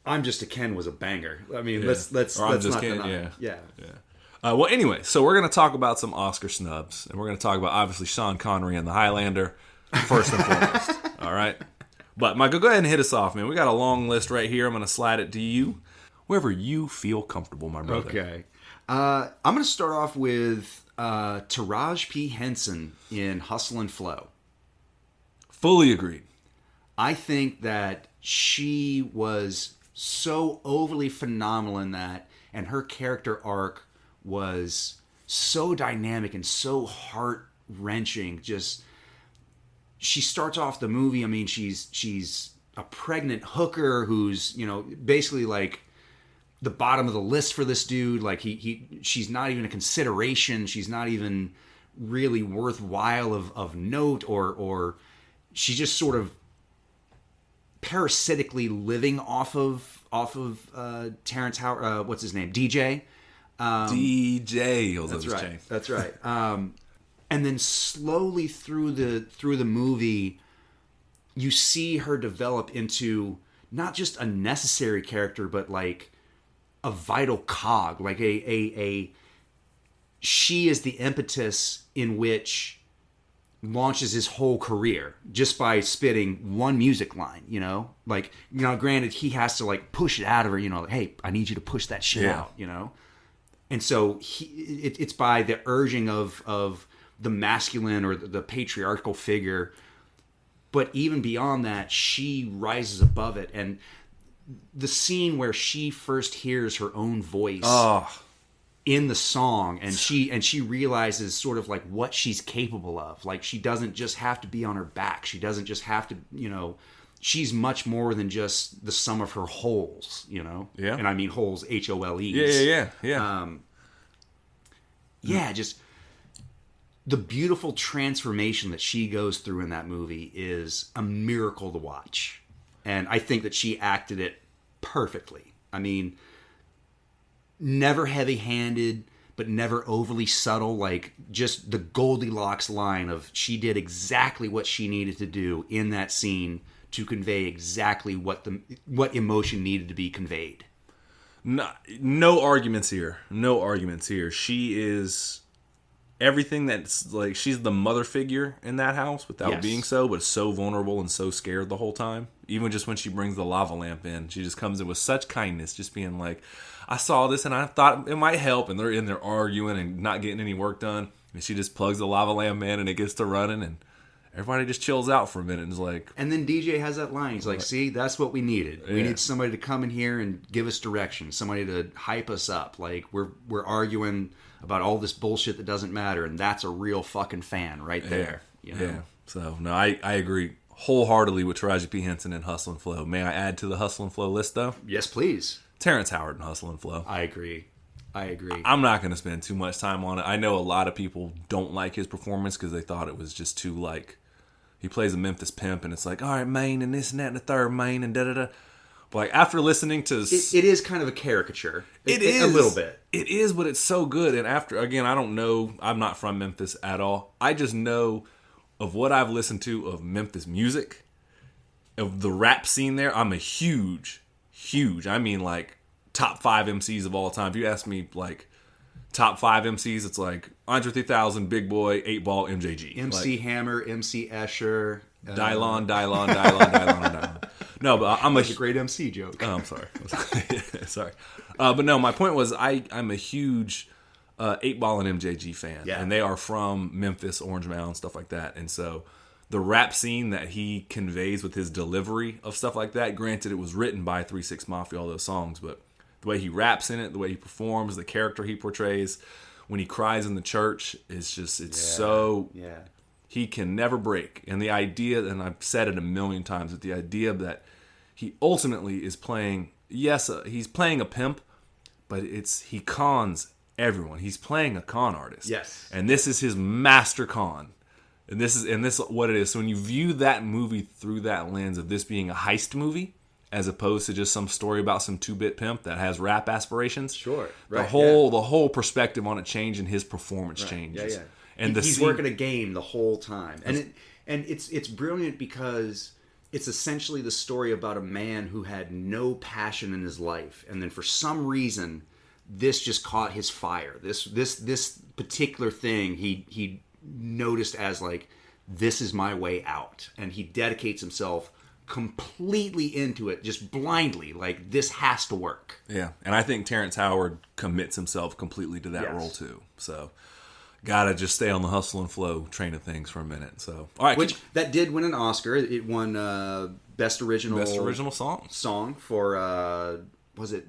I'm Just a Ken was a banger. I mean, let's not deny. Yeah. Well, anyway, so we're going to talk about some Oscar snubs, and we're going to talk about, obviously, Sean Connery and the Highlander, first and foremost. All right? But, Michael, go ahead and hit us off, man. We got a long list right here. I'm going to slide it to you, wherever you feel comfortable, my brother. Okay. I'm going to start off with Taraji P. Henson in Hustle and Flow. Fully agreed. I think that she was so overly phenomenal in that, and her character arc was so dynamic and so heart-wrenching. Just, she starts off the movie, I mean, she's a pregnant hooker who's, basically like the bottom of the list for this dude. Like she's not even a consideration. She's not even really worthwhile of note, or she's just sort of parasitically living off of Terrence Howard, what's his name? DJ. DJ. That's right. And then slowly through the movie, you see her develop into not just a necessary character, but like a vital cog, like she is the impetus in which launches his whole career just by spitting one music line, granted he has to like push it out of her, hey, I need you to push that shit out, And so it's by the urging of the masculine or the patriarchal figure. But even beyond that, she rises above it. And the scene where she first hears her own voice in the song, and she realizes sort of like what she's capable of. Like, she doesn't just have to be on her back. She doesn't just have to, she's much more than just the sum of her holes, Yeah. And I mean holes, HOLEs. Yeah. Just the beautiful transformation that she goes through in that movie is a miracle to watch. And I think that she acted it perfectly. I mean, never heavy-handed, but never overly subtle. Like, just the Goldilocks line of she did exactly what she needed to do in that scene to convey exactly what emotion needed to be conveyed. No arguments here. No arguments here. She is everything that's like, she's the mother figure in that house without being so, but so vulnerable and so scared the whole time. Even just when she brings the lava lamp in, she just comes in with such kindness, just being like, I saw this and I thought it might help. And they're in there arguing and not getting any work done. And she just plugs the lava lamp in and it gets to running and everybody just chills out for a minute and is like... And then DJ has that line. He's like, see, that's what we needed. Yeah. We need somebody to come in here and give us direction. Somebody to hype us up. Like, we're arguing about all this bullshit that doesn't matter. And that's a real fucking fan right there. You know? Yeah. So, no, I agree wholeheartedly with Taraji P. Henson and Hustle and Flow. May I add to the Hustle and Flow list, though? Yes, please. Terrence Howard and Hustle and Flow. I agree. I'm not going to spend too much time on it. I know a lot of people don't like his performance because they thought it was just too, like... He plays a Memphis pimp, and it's like, all right, Maine, and this and that, and the third Maine, and da-da-da. But like, after listening to... It is kind of a caricature. It is. A little bit. It is, but it's so good. And after, again, I don't know. I'm not from Memphis at all. I just know of what I've listened to of Memphis music, of the rap scene there. I'm a huge, I mean, like, top 5 MCs of all time. If you ask me, like... Top 5 MCs, it's like Andre 3000, Big Boy, 8 Ball, MJG. MC like, Hammer, MC Escher. Dylon. No, but I'm a great MC joke. Oh, I'm sorry. Sorry. But no, my point was I'm a huge 8 Ball and MJG fan. Yeah. And they are from Memphis, Orange Mound, stuff like that. And so the rap scene that he conveys with his delivery of stuff like that, granted it was written by 3 6 Mafia, all those songs, but the way he raps in it, the way he performs, the character he portrays, when he cries in the church, so... Yeah. He can never break. And the idea, and I've said it a million times, but the idea that he ultimately is playing... Yes, he's playing a pimp, but he cons everyone. He's playing a con artist. Yes. And this is his master con. And this is what it is. So when you view that movie through that lens of this being a heist movie... as opposed to just some story about some 2-bit pimp that has rap aspirations. Sure, right. The whole perspective on it changed and his performance changes. Yeah. And he's working a game the whole time, and it's brilliant because it's essentially the story about a man who had no passion in his life, and then for some reason, this just caught his fire. This particular thing he noticed as like, this is my way out, and he dedicates himself completely into it, just blindly, like, this has to work. Yeah, and I think Terrence Howard commits himself completely to that role too. So, gotta just stay on the Hustle and Flow train of things for a minute. So, all right, that did win an Oscar. It won best original song for was it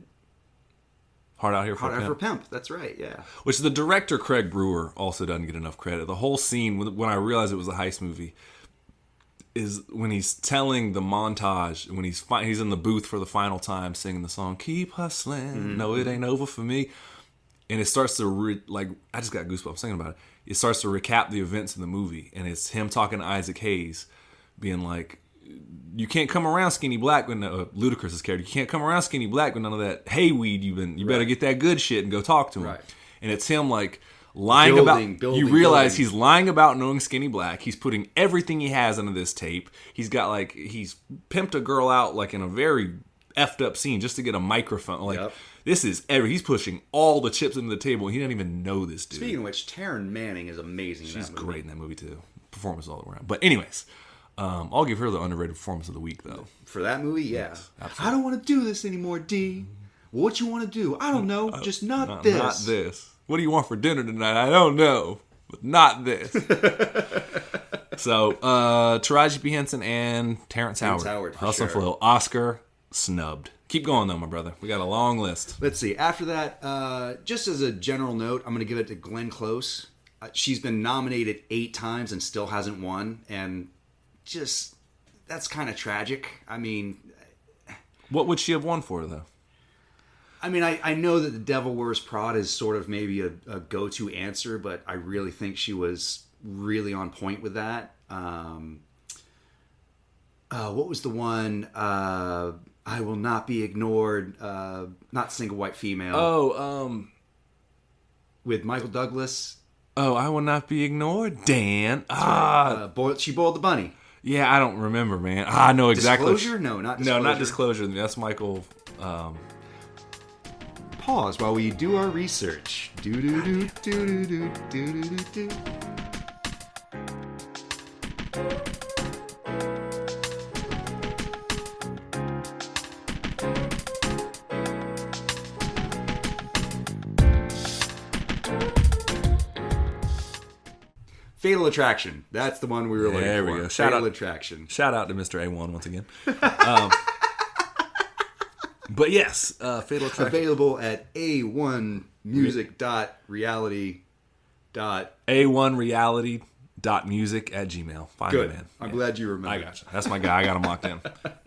Hard Out Here for a Pimp? That's right. Yeah. Which the director Craig Brewer also doesn't get enough credit. The whole scene when I realized it was a heist movie is when he's telling the montage, when he's in the booth for the final time singing the song, Keep Hustling, No, It Ain't Over For Me. And it starts to, I just got goosebumps thinking about it. It starts to recap the events in the movie. And it's him talking to Isaac Hayes, being like, you can't come around Skinny Black when Ludacris is character. You can't come around Skinny Black with none of that hay weed you better get that good shit and go talk to him. Right. And it's him like, lying he's lying about knowing Skinny Black. He's putting everything he has into this tape. He's pimped a girl out like in a very effed up scene just to get a microphone. Like, this is he's pushing all the chips into the table. He doesn't even know this dude. Speaking of which, Taryn Manning is amazing. She's great in that movie too. Performance all around. But anyways, I'll give her the underrated performance of the week though. For that movie, yeah. Yes, I don't want to do this anymore, D. What you want to do? I don't know. Just not this. Not this. What do you want for dinner tonight? I don't know, but not this. So, Taraji P. Henson and Terrence Howard. Hustle Flow. Oscar snubbed. Keep going, though, my brother. We got a long list. Let's see. After that, just as a general note, I'm going to give it to Glenn Close. She's been nominated 8 times and still hasn't won. And just, that's kind of tragic. I mean... What would she have won for, though? I mean, I know that The Devil Wears Prada is sort of maybe a go-to answer, but I really think she was really on point with that. what was the one? I Will Not Be Ignored. Not Single White Female. With Michael Douglas. I Will Not Be Ignored. Dan. She boiled the bunny. Yeah, I don't remember, man. I know exactly. Disclosure? No, not Disclosure. No, not Disclosure. That's Michael. Pause while we do our research. Do do do do do do do do. Fatal Attraction. That's the one we were looking for. There we go. Fatal Attraction. Shout out to Mr. A1 once again. But yes, Fatal Attraction. Available at a1music.reality. a1reality.music@gmail. Find Good. it, man. I'm glad you remember. I got you. That's my guy. I got him locked in.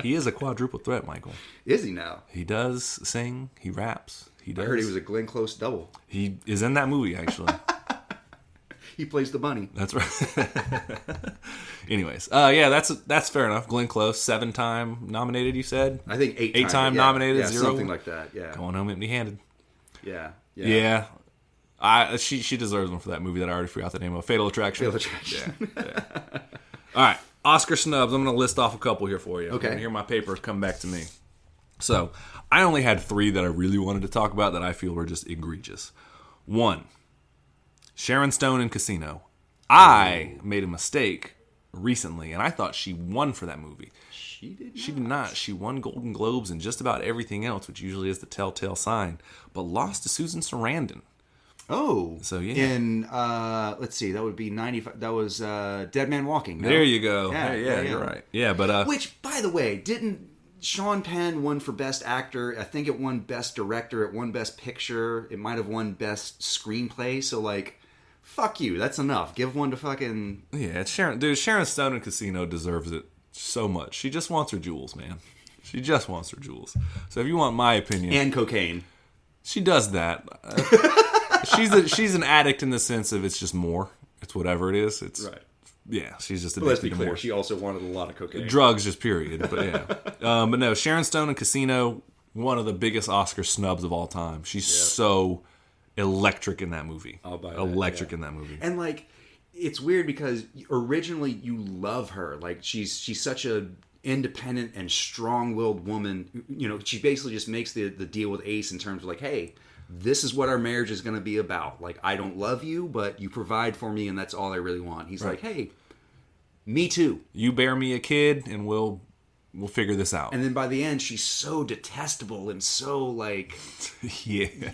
He is a quadruple threat, Michael. Is he now? He does sing. He raps. He does. I heard he was a Glenn Close double. He is in that movie, actually. He plays the bunny. That's right. Anyways, yeah, that's fair enough. Glenn Close, 7-time nominated. You said? I think 8 8-time nominated. Yeah, 0 something like that. Yeah. Going home empty-handed. Yeah. Yeah. She deserves one for that movie that I already forgot the name of. Fatal Attraction. Fatal Attraction. Yeah. All right, Oscar snubs. I'm going to list off a couple here for you. Okay. Here, my papers come back to me. So, I only had 3 that I really wanted to talk about that I feel were just egregious. 1. Sharon Stone in Casino. I made a mistake recently, and I thought she won for that movie. She did not. She won Golden Globes and just about everything else, which usually is the telltale sign, but lost to Susan Sarandon. Oh. So, yeah. In, let's see, that would be 95. That was Dead Man Walking. No? There you go. Yeah, You're right. Yeah, but... Which, by the way, didn't... Sean Penn won for Best Actor. I think it won Best Director. It won Best Picture. It might have won Best Screenplay. So, like... Fuck you. That's enough. Give one to fucking... Yeah, it's Sharon. Dude, Sharon Stone in Casino deserves it so much. She just wants her jewels, man. She just wants her jewels. So if you want my opinion... And cocaine. She does that. She's an addict in the sense of it's just more. It's whatever it is. It's right. Yeah, she's just addicted addicted to more. Let's be clear. more. She also wanted a lot of cocaine. Drugs, just period. But yeah. But no, Sharon Stone in Casino, one of the biggest Oscar snubs of all time. She's so... electric in that movie. I'll buy that, electric in that movie. And like, it's weird because originally you love her. Like she's such a independent and strong-willed woman. You know, she basically just makes the deal with Ace in terms of like, hey, this is what our marriage is going to be about. Like, I don't love you, but you provide for me, and that's all I really want. He's like, hey, me too. You bear me a kid, and we'll figure this out. And then by the end, she's so detestable and so like,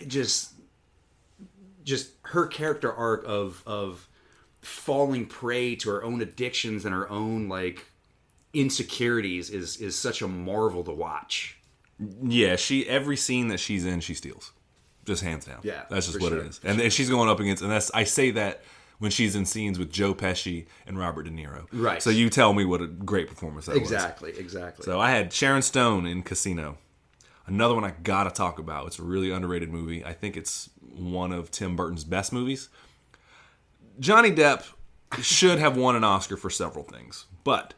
just her character arc of falling prey to her own addictions and her own like insecurities is such a marvel to watch. Yeah, every scene that she's in, she steals, just hands down. Yeah, that's just what it is. And she's going up against, and I say that when she's in scenes with Joe Pesci and Robert De Niro. Right. So you tell me what a great performance that was. Exactly. So I had Sharon Stone in Casino. Another one I gotta talk about. It's a really underrated movie. I think it's one of Tim Burton's best movies. Johnny Depp should have won an Oscar for several things, but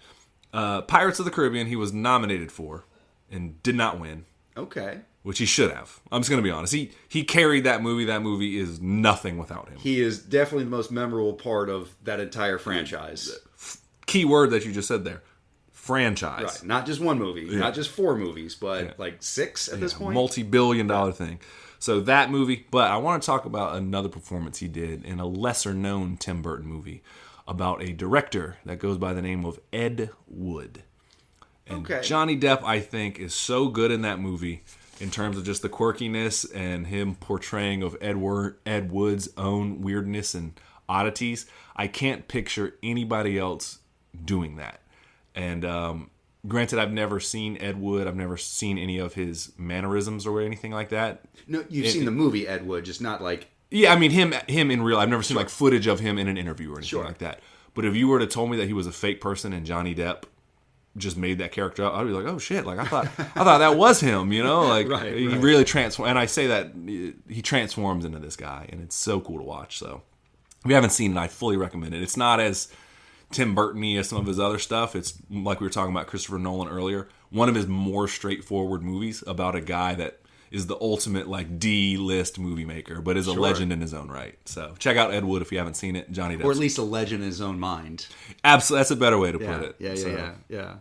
Pirates of the Caribbean he was nominated for and did not win. Okay. Which he should have. I'm just gonna be honest. He carried that movie. That movie is nothing without him. He is definitely the most memorable part of that entire franchise. Key word that you just said there. Franchise. Right. Not just one movie, not just 4 movies, but like 6 at this point. Multi-billion-dollar thing. So that movie, but I want to talk about another performance he did in a lesser-known Tim Burton movie about a director that goes by the name of Ed Wood. And Johnny Depp, I think, is so good in that movie in terms of just the quirkiness and him portraying of Ed Wood's own weirdness and oddities. I can't picture anybody else doing that. And granted, I've never seen Ed Wood. I've never seen any of his mannerisms or anything like that. No, you've seen the movie Ed Wood, just not like... Yeah, I mean, him in real... I've never seen like footage of him in an interview or anything like that. But if you were to told me that he was a fake person and Johnny Depp just made that character up, I'd be like, oh shit, like I thought that was him, you know? Like he really transformed. And I say that he transforms into this guy, and it's so cool to watch. So if you haven't seen it, I fully recommend it. It's not as Tim Burton-y as some of his other stuff. It's like we were talking about Christopher Nolan earlier. One of his more straightforward movies about a guy that is the ultimate like D-list movie maker, but is a legend in his own right. So check out Ed Wood if you haven't seen it. Johnny Depp, or at least a legend in his own mind. Absolutely, that's a better way to put it. Yeah.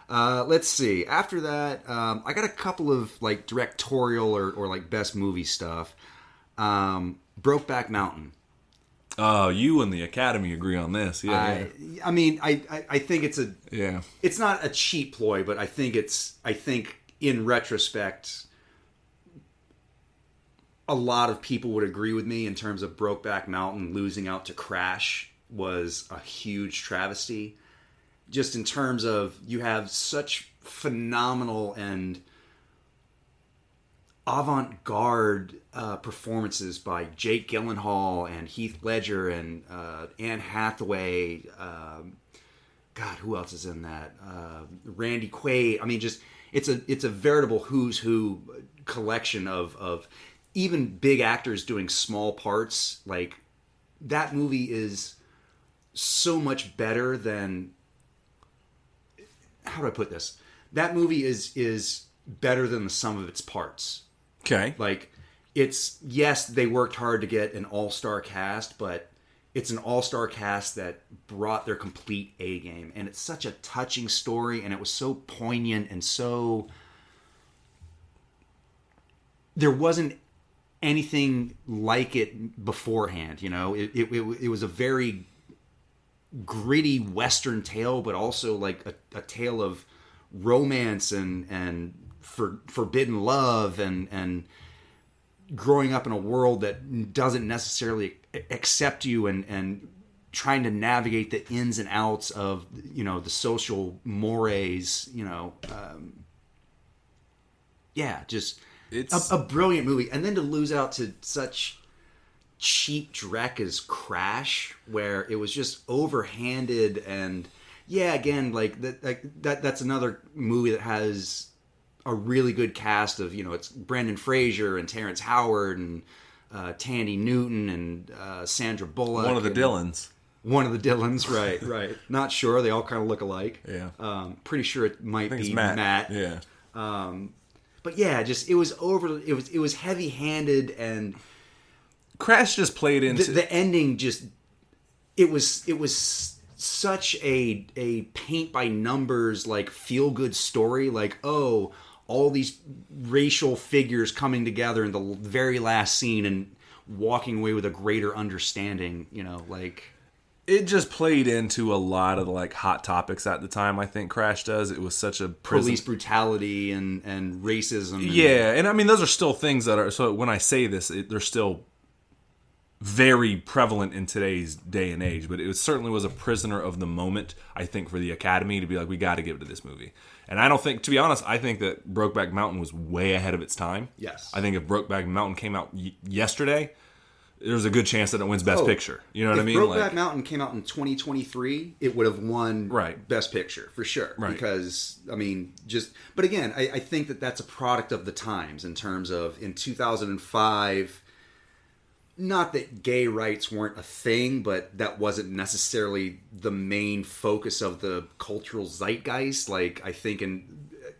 Let's see. After that, I got a couple of like directorial or like best movie stuff. Brokeback Mountain. Oh, you and the Academy agree on this. Yeah. I mean, I think it's a Yeah. It's not a cheap ploy, but I think in retrospect, a lot of people would agree with me in terms of Brokeback Mountain losing out to Crash was a huge travesty. Just in terms of you have such phenomenal and avant-garde performances by Jake Gyllenhaal and Heath Ledger and Anne Hathaway. God, who else is in that? Randy Quaid. I mean, just it's a veritable who's who collection of even big actors doing small parts. Like, that movie is so much better than, how do I put this? That movie is better than the sum of its parts. Okay. Like, it's, yes, they worked hard to get an all-star cast, but it's an all-star cast that brought their complete A game. And it's such a touching story, and it was so poignant and so... There wasn't anything like it beforehand, you know? It was a very gritty Western tale, but also like a tale of romance and forbidden love and growing up in a world that doesn't necessarily accept you and trying to navigate the ins and outs of, you know, the social mores, you know. It's a brilliant movie. And then to lose out to such cheap dreck as Crash, where it was just overhanded, and again, that's another movie that has a really good cast of, you know, it's Brendan Fraser and Terrence Howard and Tandy Newton and Sandra Bullock. One of the Dylans. One of the Dylans, right. Not sure. They all kind of look alike. Yeah. Pretty sure it might be Matt. Yeah. But yeah, just it was heavy-handed, and Crash just played into the ending. Just it was such a paint by numbers, like, feel good story. Like, oh, all these racial figures coming together in the very last scene and walking away with a greater understanding. You know, like, it just played into a lot of the like hot topics at the time. I think Crash does. It was such a police brutality and racism. And I mean, those are still things that are. So when I say this, they're still very prevalent in today's day and age. But it certainly was a prisoner of the moment, I think, for the Academy to be like, we got to give it to this movie. And I don't think, to be honest, I think that Brokeback Mountain was way ahead of its time. Yes, I think if Brokeback Mountain came out yesterday, there's a good chance that it wins Best Picture. You know what I mean? If Brokeback Mountain came out in 2023, it would have won Best Picture for sure. Right. Because, I mean, but again, I think that that's a product of the times in terms of, in 2005, not that gay rights weren't a thing, but that wasn't necessarily the main focus of the cultural zeitgeist. Like, I think,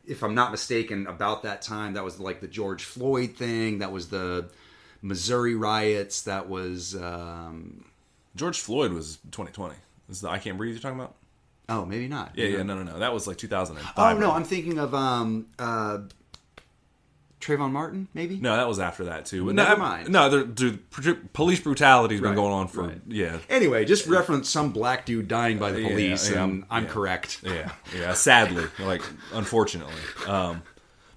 if I'm not mistaken, about that time, that was like the George Floyd thing, that was the Missouri riots, that was George Floyd was 2020. This is the I Can't Breathe you're talking about? Oh, maybe not. No. That was like 2005. Oh no, I'm thinking of Trayvon Martin, maybe. No, that was after that too. But never mind. No, police brutality's been going on for Anyway, just reference some black dude dying by the police, and I'm correct. Yeah. Sadly, like, unfortunately.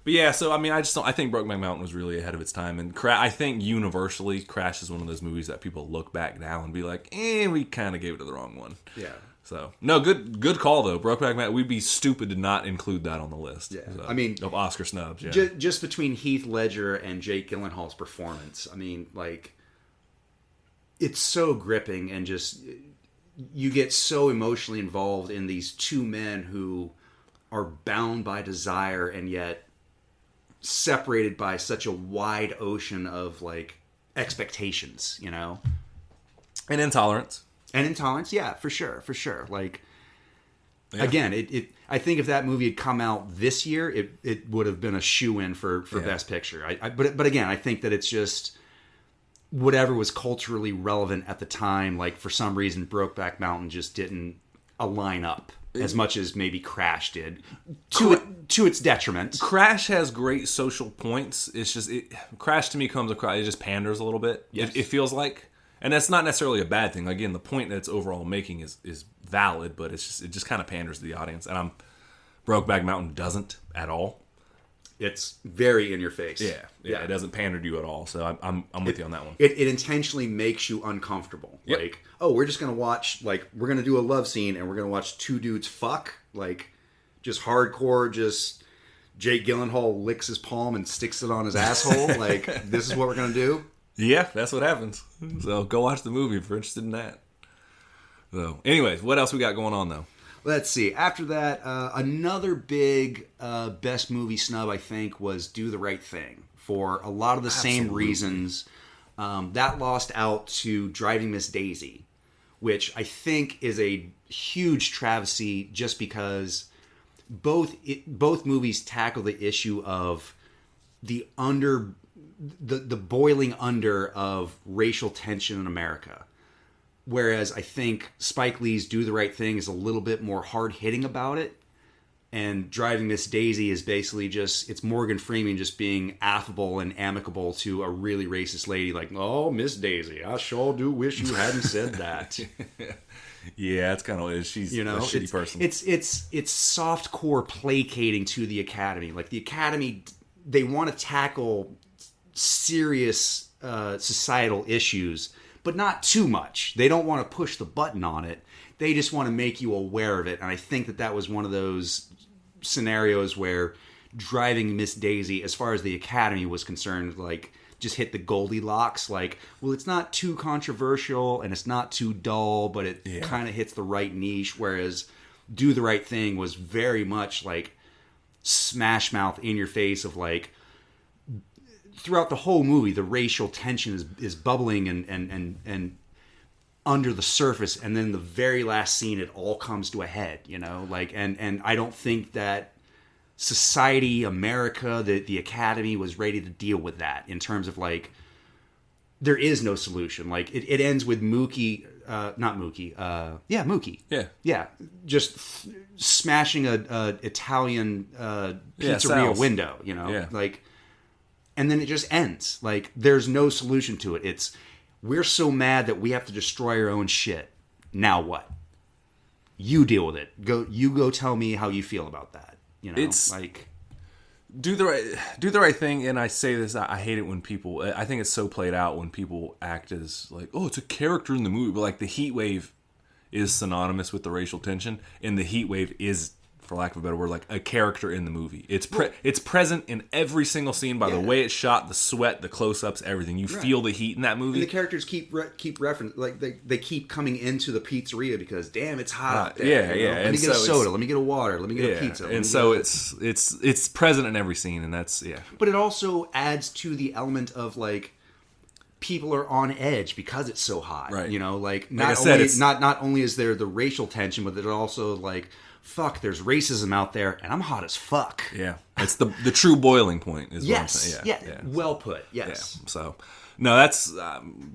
But yeah, so I mean, I think Brokeback Mountain was really ahead of its time, and I think universally, Crash is one of those movies that people look back now and be like, we kind of gave it to the wrong one. Yeah. So no, good call though. Brokeback Mountain. We'd be stupid to not include that on the list. Yeah. So, I mean, of Oscar snubs. Yeah. Just between Heath Ledger and Jake Gyllenhaal's performance, I mean, like, it's so gripping, and just you get so emotionally involved in these two men who are bound by desire and yet separated by such a wide ocean of, like, expectations, you know, and intolerance. And intolerance, yeah, for sure. Like, Yeah. again, I think if that movie had come out this year, it would have been a shoo-in for Best Picture. But again, I think that it's just whatever was culturally relevant at the time. Like, for some reason, Brokeback Mountain just didn't align up as much as maybe Crash did, to its detriment. Crash has great social points. It's just Crash to me comes across, it just panders a little bit. Yes. It feels like, and that's not necessarily a bad thing. Again, the point that it's overall making is valid, but it just kind of panders to the audience. And Brokeback Mountain doesn't at all. It's very in your face. Yeah. It doesn't pander to you at all. So I'm with you on that one. It intentionally makes you uncomfortable. Yep. Like, oh, we're just gonna watch, like, we're gonna do a love scene and we're gonna watch two dudes fuck, like, just hardcore, just Jake Gyllenhaal licks his palm and sticks it on his asshole. Like, this is what we're gonna do. Yeah, that's what happens. So go watch the movie if you're interested in that. So, anyways, what else we got going on though? Let's see. After that, another big best movie snub, I think, was Do the Right Thing. For a lot of the same reasons. That lost out to Driving Miss Daisy, which I think is a huge travesty just because both movies tackle the issue of the boiling under of racial tension in America. Whereas I think Spike Lee's Do the Right Thing is a little bit more hard-hitting about it. And Driving Miss Daisy is basically just, it's Morgan Freeman just being affable and amicable to a really racist lady. Like, oh, Miss Daisy, I sure do wish you hadn't said that. Yeah, that's kind of what it is. She's a shitty person. It's soft-core placating to the Academy. Like, the Academy, they want to tackle serious societal issues, but not too much. They don't want to push the button on it. They just want to make you aware of it. And I think that was one of those scenarios where Driving Miss Daisy, as far as the Academy was concerned, like, just hit the Goldilocks. Like, well, it's not too controversial and it's not too dull, but it kind of hits the right niche. Whereas Do the Right Thing was very much like smash mouth in your face of, like, throughout the whole movie, the racial tension is bubbling and under the surface, and then the very last scene, it all comes to a head, you know? Like, and I don't think that society, America, the Academy was ready to deal with that in terms of, like, there is no solution. Like, it ends with Mookie, not Mookie, Mookie. Yeah, just smashing a Italian pizzeria window, you know? Yeah. Like, and then it just ends. Like, there's no solution to it. It's, we're so mad that we have to destroy our own shit. Now what? You deal with it. Go tell me how you feel about that. You know, it's like, do the right thing. And I say this, I hate it when people, I think it's so played out when people act as like, oh, it's a character in the movie. But, like, the heat wave is synonymous with the racial tension, and the heat wave is, for lack of a better word, like a character in the movie. It's present in every single scene by the way it's shot, the sweat, the close-ups, everything. You feel the heat in that movie. And the characters keep reference, like, they keep coming into the pizzeria because, damn, it's hot out there. Yeah. Let me get a soda. Let me get a water. Let me get a pizza. And so it's present in every scene, and that's But it also adds to the element of, like, people are on edge because it's so hot. Right. You know, like, Like not only is there the racial tension, but it also, like, fuck, there's racism out there, and I'm hot as fuck. Yeah, it's the true boiling point. Is yes, what I'm saying. Yeah, well put. Yes. Yeah. So, no, that's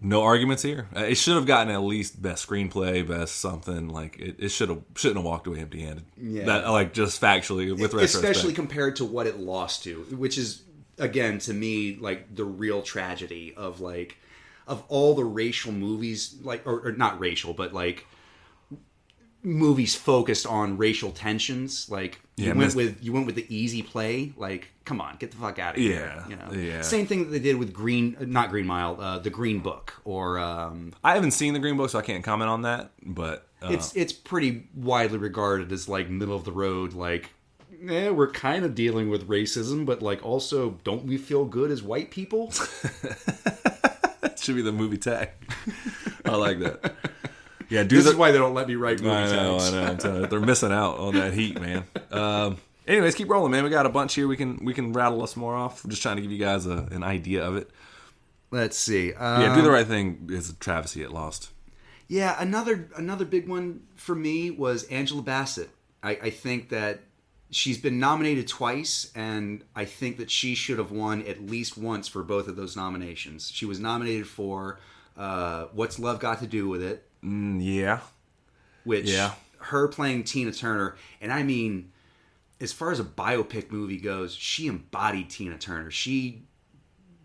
no arguments here. It should have gotten at least best screenplay, best something. Like, it shouldn't have walked away empty-handed. Yeah, that, like, just factually with retrospect, especially compared to what it lost to, which is, again, to me, like, the real tragedy of, like, of all the racial movies, like, or not racial, but, like, movies focused on racial tensions. Like, you went with the easy play. Like, come on, get the fuck out of here. You know? Yeah. Same thing that they did with not Green Mile, the Green Book, or I haven't seen the Green Book, so I can't comment on that. But it's pretty widely regarded as, like, middle of the road. Like, we're kind of dealing with racism, but, like, also, don't we feel good as white people? That should be the movie tag. I like that. Yeah, this is why they don't let me write movie tags. I know. I'm telling you, they're missing out on that heat, man. Anyways, keep rolling, man. We got a bunch here. We can rattle us more off. We're just trying to give you guys an idea of it. Let's see. Do the Right Thing is a travesty. It lost. Yeah, another big one for me was Angela Bassett. I think that she's been nominated twice, and I think that she should have won at least once for both of those nominations. She was nominated for What's Love Got to Do with It? Yeah. Which, her playing Tina Turner, and I mean, as far as a biopic movie goes, she embodied Tina Turner. She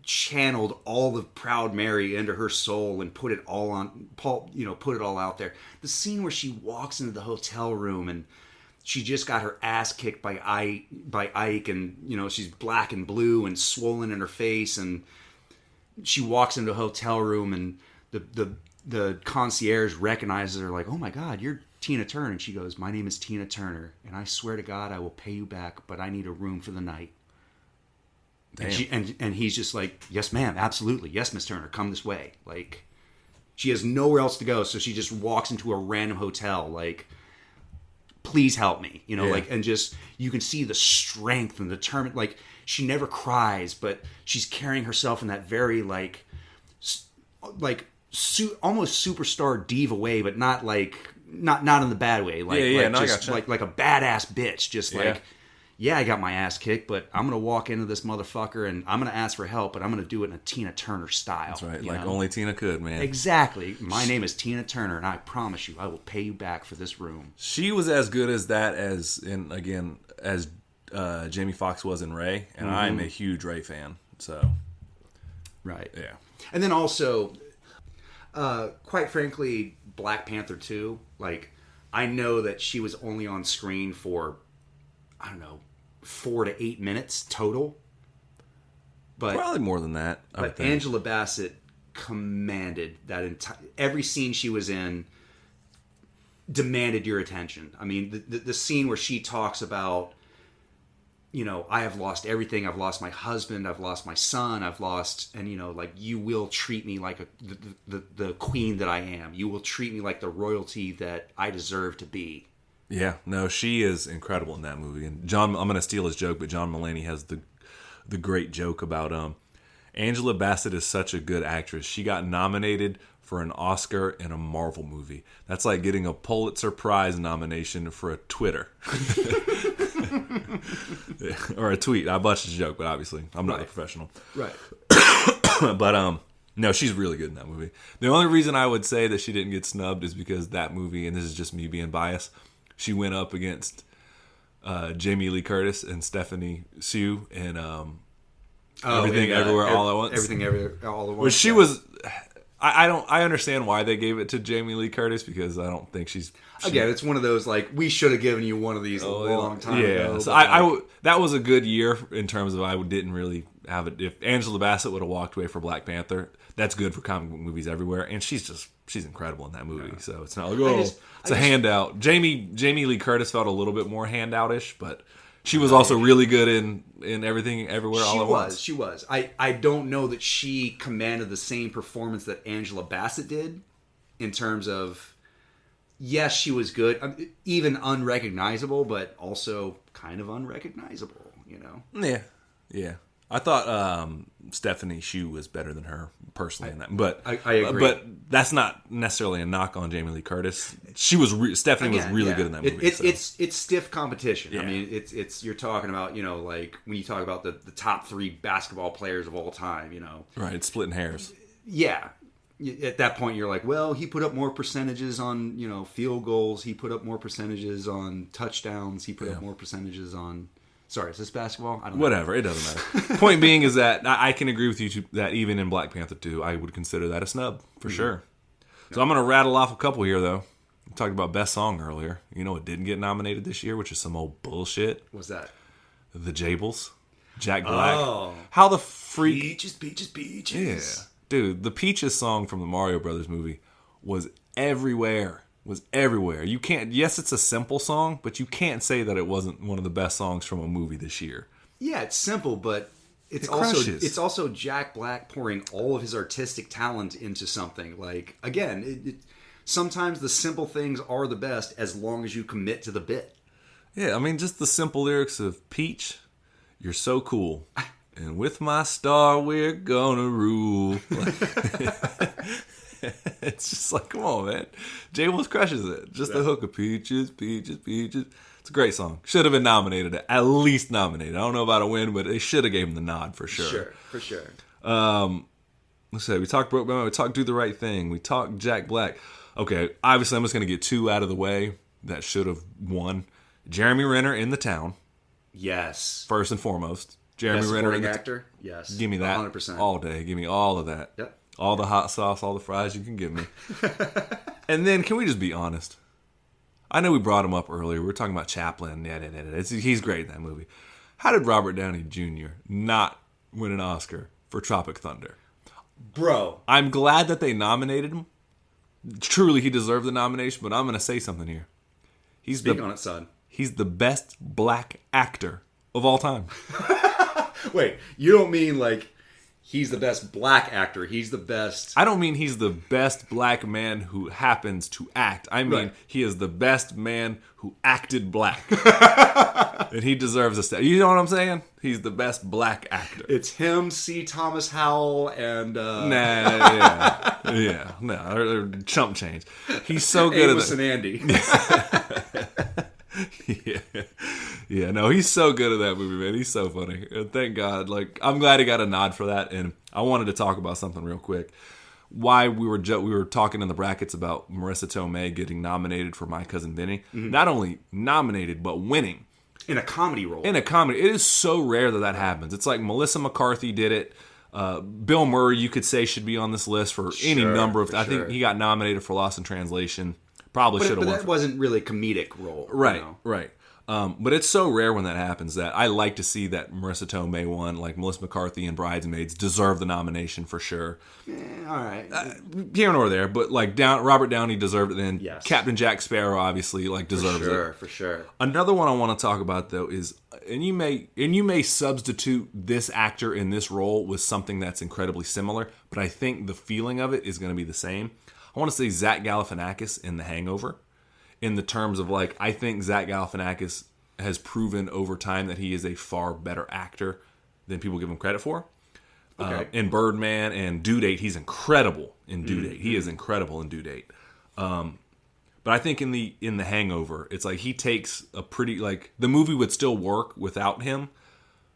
channeled all the Proud Mary into her soul and put it all out there. The scene where she walks into the hotel room and she just got her ass kicked by Ike, and she's black and blue and swollen in her face, and she walks into a hotel room and the concierge recognizes her, like, "Oh my God, you're Tina Turner." And she goes, "My name is Tina Turner, and I swear to God I will pay you back, but I need a room for the night." And he's just like, "Yes, ma'am, absolutely. Yes, Miss Turner, come this way." Like, she has nowhere else to go, so she just walks into a random hotel, like, "Please help me," like, and just, you can see the strength and determined, like, she never cries, but she's carrying herself in that very, almost superstar diva way, but not in the bad way, like a badass bitch, just like, "Yeah, I got my ass kicked, but I'm gonna walk into this motherfucker and I'm gonna ask for help, but I'm gonna do it in a Tina Turner style." That's right, like only Tina could, man. Exactly. "My name is Tina Turner, and I promise you, I will pay you back for this room." She was as good as that as Jamie Foxx was in Ray, and I'm a huge Ray fan. So, right, yeah. And then also, quite frankly, Black Panther 2. Like, I know that she was only on screen for, I don't know, 4 to 8 minutes total. But probably more than that. But Angela Bassett commanded that entire, every scene she was in demanded your attention. I mean, the scene where she talks about, "I have lost everything. I've lost my husband. I've lost my son. I've lost," and like, "You will treat me like the queen that I am. You will treat me like the royalty that I deserve to be." Yeah, no, she is incredible in that movie. And I'm going to steal his joke, but John Mulaney has the great joke about Angela Bassett is such a good actress. She got nominated for an Oscar in a Marvel movie. That's like getting a Pulitzer Prize nomination for a Twitter. Or a tweet. I butchered the joke, but obviously I'm not a professional. Right. But no, she's really good in that movie. The only reason I would say that she didn't get snubbed is because that movie, and this is just me being biased, she went up against Jamie Lee Curtis and Stephanie Hsu in Everything Everywhere All at Once. Everything Everywhere All at Once. Which she was. I understand why they gave it to Jamie Lee Curtis, because I don't think she's again, it's one of those, like, we should have given you one of these a long time ago. So that was a good year in terms of I didn't really have it. If Angela Bassett would have walked away for Black Panther, that's good for comic book movies everywhere, and she's incredible in that movie. Yeah. So it's not like, it's a handout. Jamie Lee Curtis felt a little bit more handout-ish, but she was also really good in Everything Everywhere All at Once. She was. I don't know that she commanded the same performance that Angela Bassett did, in terms of, yes, she was good, even unrecognizable, but also kind of unrecognizable, Yeah. I thought Stephanie Hsu was better than her personally in that, but I agree. But that's not necessarily a knock on Jamie Lee Curtis. Stephanie was really good in that movie. It's stiff competition. Yeah. I mean, it's you're talking about, like, when you talk about the top 3 basketball players of all time, right? It's splitting hairs. Yeah. At that point, you're like, well, he put up more percentages on field goals. He put up more percentages on touchdowns. He put up more percentages on. Sorry, is this basketball? I don't know. Whatever, it doesn't matter. Point being is that I can agree with you that even in Black Panther 2, I would consider that a snub, for sure. So I'm going to rattle off a couple here, though. We talked about Best Song earlier. You know what didn't get nominated this year, which is some old bullshit? What's that? The Jables. Jack Black. Oh. How the freak... Peaches. Yeah. Dude, the Peaches song from the Mario Brothers movie was everywhere. You can't. Yes, it's a simple song, but you can't say that it wasn't one of the best songs from a movie this year. Yeah, it's simple, but it's also Jack Black pouring all of his artistic talent into something. Like, again, sometimes the simple things are the best as long as you commit to the bit. Yeah, I mean, just the simple lyrics of Peach, "You're so cool, and with my star we're gonna rule." It's just like, come on, man. J-Wolf crushes it. Just the hook of peaches, peaches, peaches. It's a great song. Should have been nominated, at least nominated. I don't know about a win, but they should have gave him the nod for sure. Sure, for sure. Let's say we talked Brokeback, we talked Do the Right Thing, we talked Jack Black. Okay, obviously I'm just going to get two out of the way that should have won. Jeremy Renner in The Town. Yes. First and foremost. Jeremy Best Renner supporting actor? Yes. Give me that 100%. all day. Give me all of that. Yep. All the hot sauce, all the fries you can give me. And then, can we just be honest? I know we brought him up earlier. We were talking about Chaplin. He's great in that movie. How did Robert Downey Jr. not win an Oscar for Tropic Thunder? Bro. I'm glad that they nominated him. Truly, he deserved the nomination, but I'm going to say something here. Speak on it, son. He's the best black actor of all time. Wait, you don't mean like he's the best black actor. He's the best... I don't mean he's the best black man who happens to act. I mean he is the best man who acted black. And he deserves a step. You know what I'm saying? He's the best black actor. It's him, C. Thomas Howell, and... They're chump change. He's so good Amos at that. and Andy. No, he's so good at that movie, man. He's so funny. Thank God. Like, I'm glad he got a nod for that. And I wanted to talk about something real quick. Why we were talking in the brackets about Marissa Tomei getting nominated for My Cousin Vinny. Mm-hmm. Not only nominated, but winning. In a comedy role. In a comedy. It is so rare that happens. It's like Melissa McCarthy did it. Bill Murray, you could say, should be on this list for any number of... I think he got nominated for Lost in Translation. Probably should have won. But that wasn't really a comedic role. Right, you know? right. But it's so rare when that happens that I like to see that Marissa Tomei won. Like Melissa McCarthy and Bridesmaids deserve the nomination for sure. All right. Here nor there, but like Robert Downey deserved it. Then yes. Captain Jack Sparrow obviously deserves it. For sure. Another one I want to talk about though is, and you may substitute this actor in this role with something that's incredibly similar, but I think the feeling of it is going to be the same. I want to say Zach Galifianakis in The Hangover. In the terms of like, I think Zach Galifianakis has proven over time that he is a far better actor than people give him credit for. Okay. In Birdman and Due Date, he's incredible in Due Date. He is incredible in Due Date. But I think in the Hangover, it's like he takes a pretty, like, the movie would still work without him,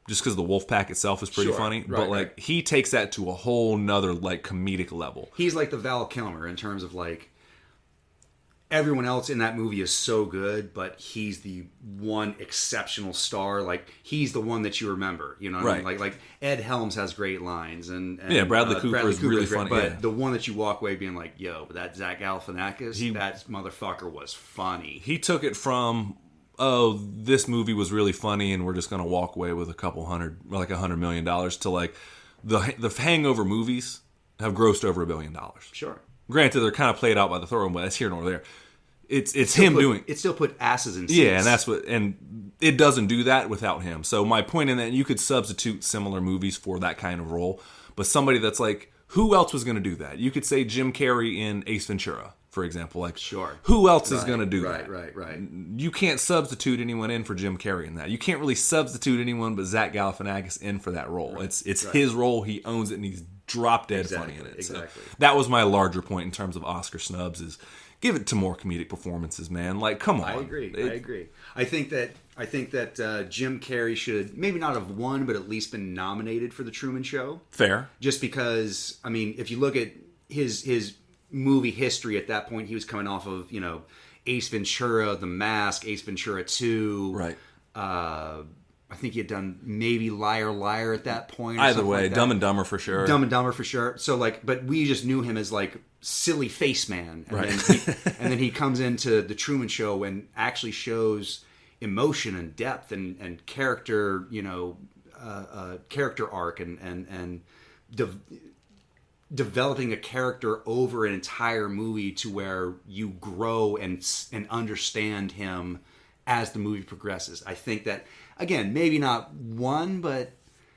just because the Wolfpack itself is pretty funny. Right, but like he takes that to a whole nother like comedic level. He's like the Val Kilmer in terms of like, everyone else in that movie is so good, but he's the one exceptional star. Like, he's the one that you remember. You know what I mean? Like Ed Helms has great lines. And Bradley Cooper is really funny. But the one that you walk away being like, yo, that Zach Galifianakis, that motherfucker was funny. He took it from, oh, this movie was really funny and we're just going to walk away with $100 million to like, the Hangover movies have grossed over $1 billion. Sure. Granted, they're kind of played out by the throne, but that's here nor there. It's him doing. It still put asses in seats. Yeah, and it doesn't do that without him. So my point in that, you could substitute similar movies for that kind of role, but somebody that's like, who else was going to do that? You could say Jim Carrey in Ace Ventura, for example. Like, sure, who else is going to do that? Right. You can't substitute anyone in for Jim Carrey in that. You can't really substitute anyone but Zach Galifianakis in for that role. It's his role. He owns it, and he's drop dead funny in it. Exactly. So that was my larger point in terms of Oscar snubs, is give it to more comedic performances, man. Like, come on. I agree. I think that Jim Carrey should maybe not have won, but at least been nominated for The Truman Show. Fair. Just because, I mean, if you look at his movie history at that point, he was coming off of, you know, Ace Ventura, The Mask, Ace Ventura 2. Right. I think he had done maybe Liar Liar at that point. Either way, like Dumb and Dumber for sure. Dumb and Dumber for sure. So like, but we just knew him as like silly face man, and right. then he comes into The Truman Show and actually shows emotion and depth and character, you know, character arc and developing a character over an entire movie to where you grow and understand him as the movie progresses. I think that, again, maybe not one, but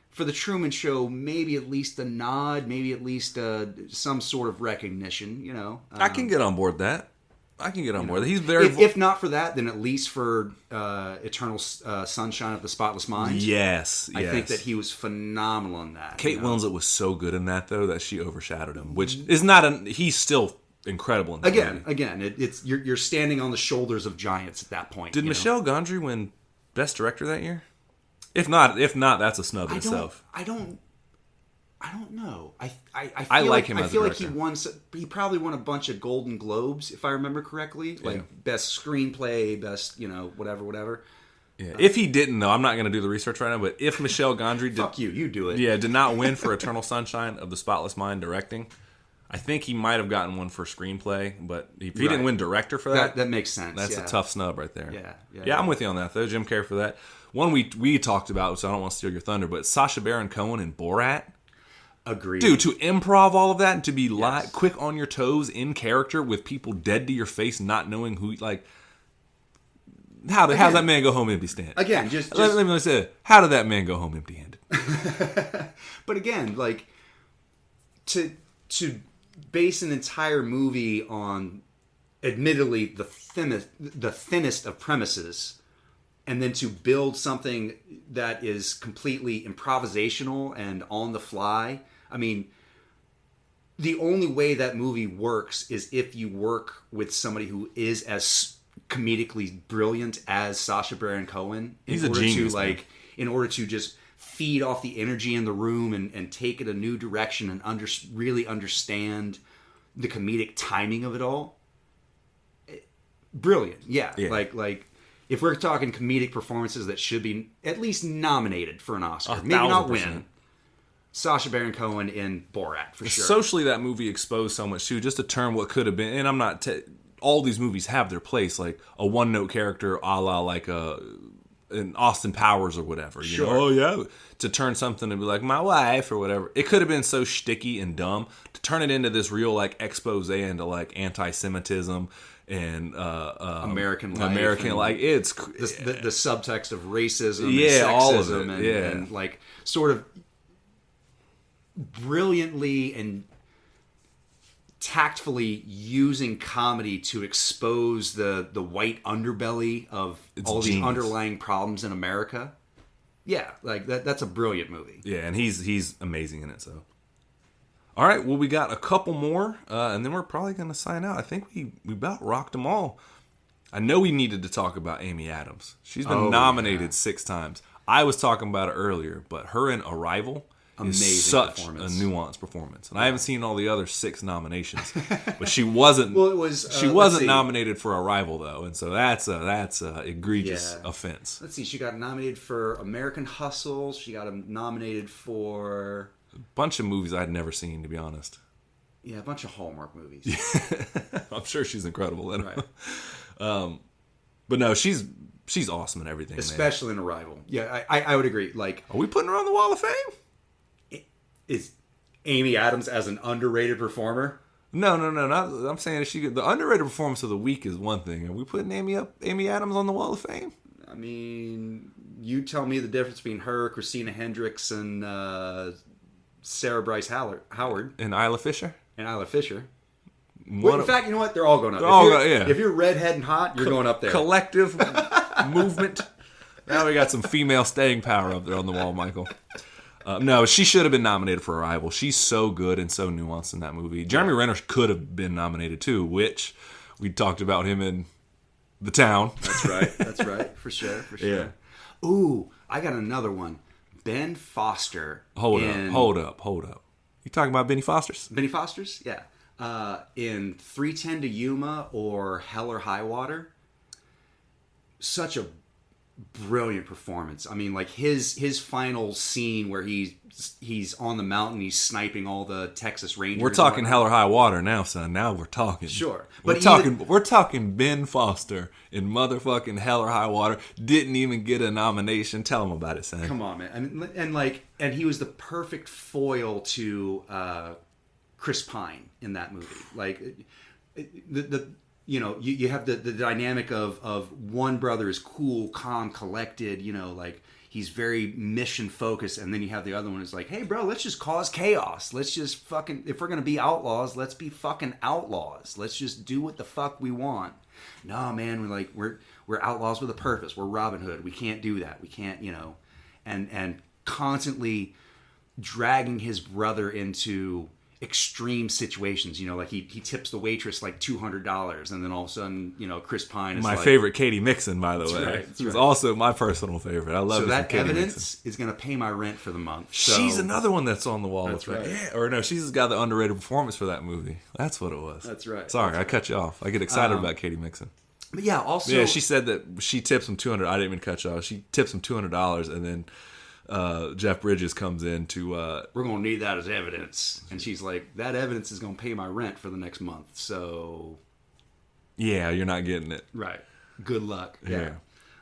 for The Truman Show, maybe at least a nod, maybe at least some sort of recognition, you know. I can get on board that. I can get on board. He's very. If not for that, then at least for Eternal Sunshine of the Spotless Mind. Yes, I think that he was phenomenal in that. Kate Winslet was so good in that though that she overshadowed him, which is not. He's still incredible in that movie. Again, it's you're standing on the shoulders of giants at that point. Did Michelle Gondry win Best Director that year? If not, that's a snub in itself. I don't know. I like him as a I feel like director. he probably won a bunch of Golden Globes, if I remember correctly. Like best screenplay, best, whatever. Yeah. If he didn't, though, I'm not going to do the research right now, but if Michelle Gondry did... Fuck you do it. Yeah, did not win for Eternal Sunshine of the Spotless Mind directing, I think he might have gotten one for screenplay, but if he didn't win director for that... That makes sense, That's a tough snub right there. Yeah, I'm with you on that, though. Jim Carrey for that. One we talked about, so I don't want to steal your thunder, but Sacha Baron Cohen in Borat... Agreed. Dude, to improv all of that and to be quick on your toes in character with people dead to your face, not knowing who, like, how's that man go home empty-handed? Again, let me say it. How did that man go home empty-handed? But again, like, to base an entire movie on, admittedly, the thinnest of premises, and then to build something that is completely improvisational and on the fly. I mean, the only way that movie works is if you work with somebody who is as comedically brilliant as Sacha Baron Cohen. He's a genius. In order to just feed off the energy in the room and take it a new direction and really understand the comedic timing of it all. Brilliant. Yeah. Like if we're talking comedic performances that should be at least nominated for an Oscar, maybe not win, Sacha Baron Cohen in Borat, for sure. Socially, that movie exposed so much, too, just to turn what could have been, and I'm not... all these movies have their place, like a one-note character a la like an Austin Powers or whatever. You know? Oh, yeah. To turn something and be like, my wife or whatever. It could have been so shticky and dumb. To turn it into this real, like, expose into, like, anti-Semitism and American life, it's the subtext of racism, and sexism, all of it, and like sort of brilliantly and tactfully using comedy to expose the white underbelly of these underlying problems in America. Yeah, like that's a brilliant movie. Yeah, and he's amazing in it. So. All right, well, we got a couple more, and then we're probably going to sign out. I think we about rocked them all. I know we needed to talk about Amy Adams. She's been nominated 6 times. I was talking about it earlier, but her in Arrival is such a nuanced performance. And I haven't seen all the other 6 nominations, but she wasn't. Well, it was. She wasn't nominated for Arrival though, and so that's a egregious offense. Let's see. She got nominated for American Hustle. She got nominated for a bunch of movies I'd never seen, to be honest. Yeah, a bunch of Hallmark movies. I'm sure she's incredible in it. Right. But no, she's awesome in everything. Especially in Arrival. Yeah, I would agree. Like, are we putting her on the Wall of Fame? Is Amy Adams as an underrated performer? No. Not, I'm saying the underrated performance of the week is one thing. Are we putting Amy Adams on the Wall of Fame? I mean, you tell me the difference between her, Christina Hendricks, and Sarah Bryce Howard. And Isla Fisher. Well, in fact, you know what? They're all going up. If you're redhead and hot, you're going up there. Collective movement. Now we got some female staying power up there on the wall, Michael. No, she should have been nominated for Arrival. She's so good and so nuanced in that movie. Jeremy Renner could have been nominated too, which we talked about him in The Town. That's right. For sure. Yeah. Ooh, I got another one. Ben Foster. Hold up. You talking about Benny Foster's? Benny Foster's? Yeah. In 3:10 to Yuma or Hell or High Water. Such a brilliant performance. I mean, like his final scene where he's on the mountain, he's sniping all the Texas Rangers. We're talking Hell or High Water now, son. Now we're talking. Sure. We're talking Ben Foster in motherfucking Hell or High Water. Didn't even get a nomination. Tell him about it, son. Come on, man. And he was the perfect foil to Chris Pine in that movie. Like you have the dynamic of one brother is cool, calm, collected, like he's very mission focused, and then you have the other one who's like, hey bro, let's just cause chaos. Let's just fucking, if we're gonna be outlaws, let's be fucking outlaws. Let's just do what the fuck we want. No man, we're outlaws with a purpose. We're Robin Hood. We can't do that. We can't, and constantly dragging his brother into extreme situations, like he tips the waitress like $200, and then all of a sudden, Chris Pine is my favorite Katie Mixon, by the way. Right, She's also my personal favorite. I love so that Katie evidence Mixon. is going to pay my rent for the month. So. She's another one that's on the wall. That's right. Yeah, or no, she's got the underrated performance for that movie. That's what it was. That's right. Sorry, I cut you off. I get excited about Katie Mixon. But yeah, also yeah, she said that she tips him $200. I didn't even cut you off. She tips him $200, and then Jeff Bridges comes in to we're gonna need that as evidence, and she's like, that evidence is gonna pay my rent for the next month, so yeah, you're not getting it. Right, good luck. Yeah.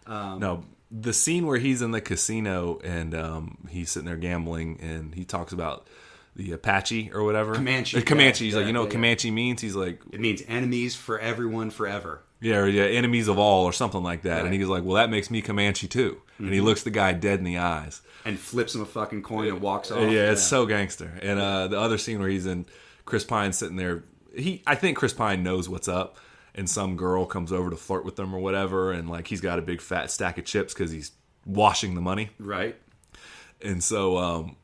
No, the scene where he's in the casino and he's sitting there gambling, and he talks about the Apache or whatever, Comanche. He's like, what Comanche means? He's like, it means enemies for everyone forever. Yeah, enemies of all, or something like that. Right. And he's like, well, that makes me Comanche too. Mm-hmm. And he looks the guy dead in the eyes. And flips him a fucking coin and walks off. Yeah, it's so gangster. And the other scene where he's in, Chris Pine sitting there, I think Chris Pine knows what's up, and some girl comes over to flirt with him or whatever, and like he's got a big fat stack of chips because he's washing the money. Right. And so,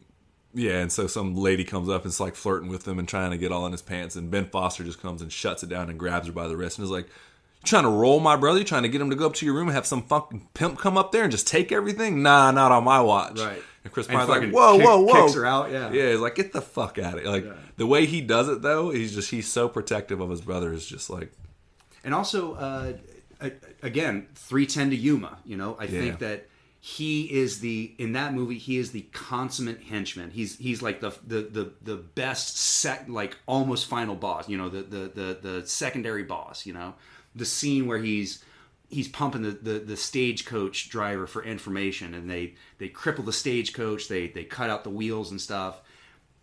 and so some lady comes up and is like flirting with him and trying to get all in his pants, and Ben Foster just comes and shuts it down and grabs her by the wrist and is like, trying to roll my brother? You trying to get him to go up to your room and have some fucking pimp come up there and just take everything? Nah, not on my watch. Right. And Chris Pine's like, whoa. Kicks her out, yeah. Yeah, he's like, get the fuck out of it. Like, the way he does it, though, he's so protective of his brother. Is just like... And also, again, 310 to Yuma, I think that he is in that movie, he is the consummate henchman. He's like the best like almost final boss, the secondary boss, the scene where he's pumping the stagecoach driver for information, and they cripple the stagecoach, they cut out the wheels and stuff,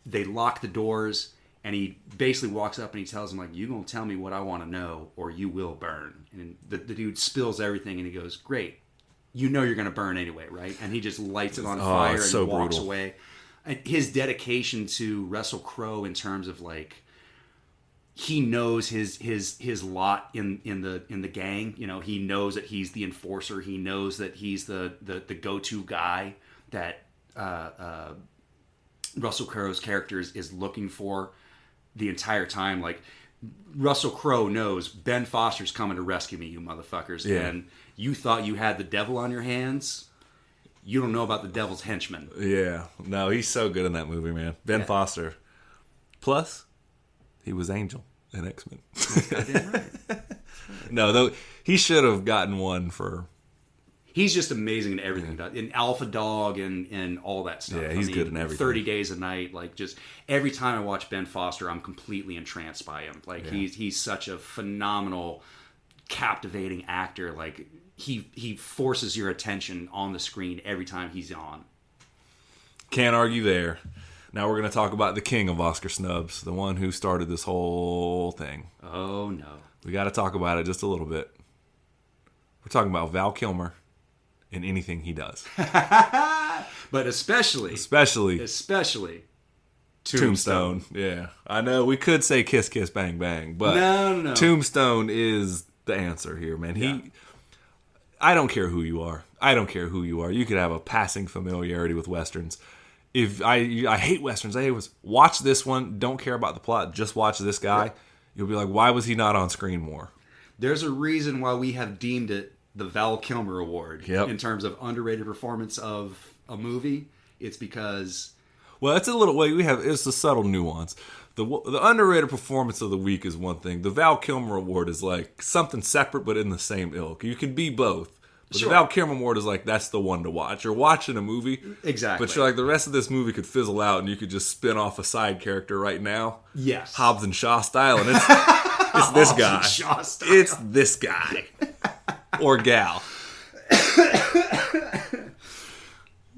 they lock the doors, and he basically walks up and he tells him, like, you gonna tell me what I want to know or you will burn. And the dude spills everything, and he goes, great, you're gonna burn anyway, right? And he just lights it on fire and walks away. And his dedication to Russell Crowe in terms of like, he knows his lot in the gang. He knows that he's the enforcer. He knows that he's the go-to guy that Russell Crowe's character is looking for the entire time. Like, Russell Crowe knows Ben Foster's coming to rescue me, you motherfuckers. Yeah. And you thought you had the devil on your hands. You don't know about the devil's henchman. Yeah. No, he's so good in that movie, man. Ben Foster. Plus, he was Angel in X-Men. Goddamn right. No, though, he should have gotten one for... He's just amazing in everything. In Alpha Dog and all that stuff. Yeah, he's good in everything. 30 Days a Night. Like, just every time I watch Ben Foster, I'm completely entranced by him. Like, he's such a phenomenal, captivating actor. Like, he forces your attention on the screen every time he's on. Can't argue there. Now we're going to talk about the king of Oscar snubs, the one who started this whole thing. Oh, no. We got to talk about it just a little bit. We're talking about Val Kilmer in anything he does. But especially Tombstone. Yeah. I know we could say Kiss Kiss Bang Bang, but no. Tombstone is the answer here, man. Yeah. I don't care who you are. You could have a passing familiarity with Westerns. If I hate Westerns. Watch this one. Don't care about the plot. Just watch this guy. Yeah. You'll be like, why was he not on screen more? There's a reason why we have deemed it the Val Kilmer Award in terms of underrated performance of a movie. It's because... Well, it's a little way it's a subtle nuance. The underrated performance of the week is one thing. The Val Kilmer Award is like something separate but in the same ilk. You can be both. But the Val Kilmer Award is like, that's the one to watch. You're watching a movie. Exactly. But you're like, the rest of this movie could fizzle out and you could just spin off a side character right now. Yes. Hobbs and Shaw style. And it's this guy. And Shaw style. It's this guy. Or gal.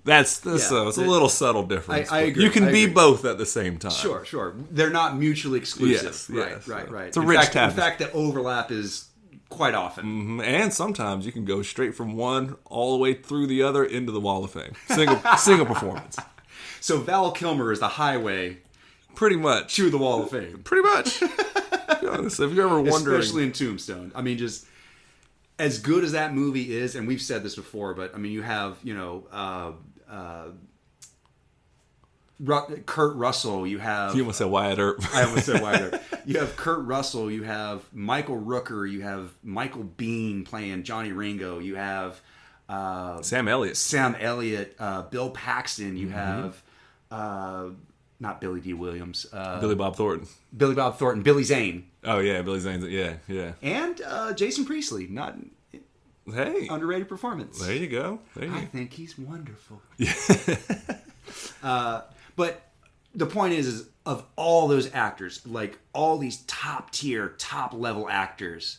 It's a little subtle difference. I agree. You can be agree. both at the same time. Sure. They're not mutually exclusive. Yes. Right. It's a rich tapestry. In fact, the overlap is quite often. Mm-hmm. And sometimes you can go straight from one all the way through the other into the Wall of Fame. Single performance. So Val Kilmer is the highway Pretty much. to the Wall of Fame. Pretty much. To be honest, if you're ever wondering. Especially in Tombstone. I mean, just as good as that movie is, and we've said this before, but I mean, you have, Kurt Russell, you have... You almost said Wyatt Earp. I almost said Wyatt Earp. You have Kurt Russell, you have Michael Rooker, you have Michael Biehn playing Johnny Ringo, you have... Sam Elliott. Bill Paxton, you have... not Billy D. Williams. Billy Bob Thornton. Billy Zane. Oh, yeah, Billy Zane's... Yeah. And Jason Priestley, not... Hey. Underrated performance. There you go. I think he's wonderful. But the point is of all those actors, like all these top tier, top level actors,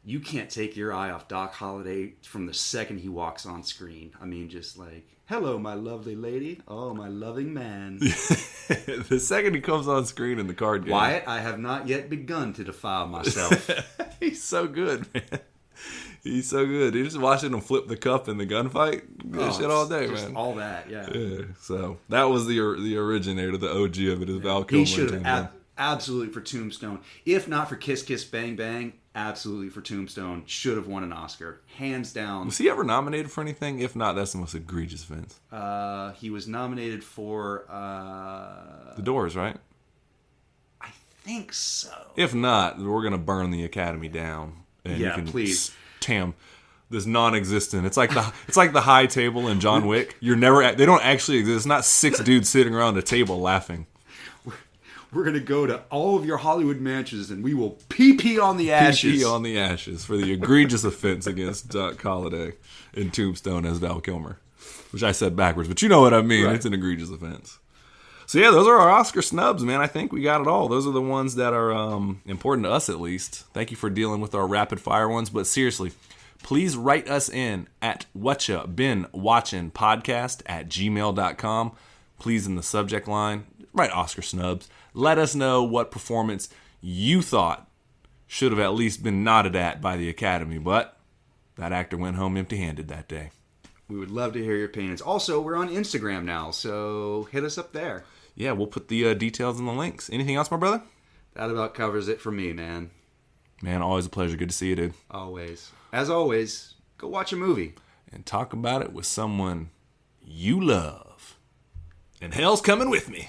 you can't take your eye off Doc Holliday from the second he walks on screen. I mean, just like, hello, my lovely lady. Oh, my loving man. The second he comes on screen in the card game. Wyatt, I have not yet begun to defile myself. He's so good, man. He's so good. You're just watching him flip the cup in the gunfight. Good shit all day, man. All that, yeah. So that was the originator, the OG of it is Val Kilmer. He should have absolutely for Tombstone. If not for Kiss Kiss Bang Bang, absolutely for Tombstone. Should have won an Oscar, hands down. Was he ever nominated for anything? If not, that's the most egregious offense. He was nominated for The Doors, right? I think so. If not, we're gonna burn the Academy down. And Yeah, you can please. Tam this non-existent. It's like the high table in John Wick. They don't actually exist. It's not six dudes sitting around a table laughing. We're gonna go to all of your Hollywood mansions and we will pee on the ashes. Pee on the ashes for the egregious offense against Doc Holliday in Tombstone as Val Kilmer, which I said backwards, but you know what I mean. Right. It's an egregious offense. So yeah, those are our Oscar snubs, man. I think we got it all. Those are the ones that are important to us, at least. Thank you for dealing with our rapid fire ones. But seriously, please write us in at whatchabeenwatchingpodcast@gmail.com. Please, in the subject line, write Oscar snubs. Let us know what performance you thought should have at least been nodded at by the Academy. But that actor went home empty-handed that day. We would love to hear your opinions. Also, we're on Instagram now, so hit us up there. Yeah, we'll put the details in the links. Anything else, my brother? That about covers it for me, man. Man, always a pleasure. Good to see you, dude. Always. As always, go watch a movie. And talk about it with someone you love. And hell's coming with me.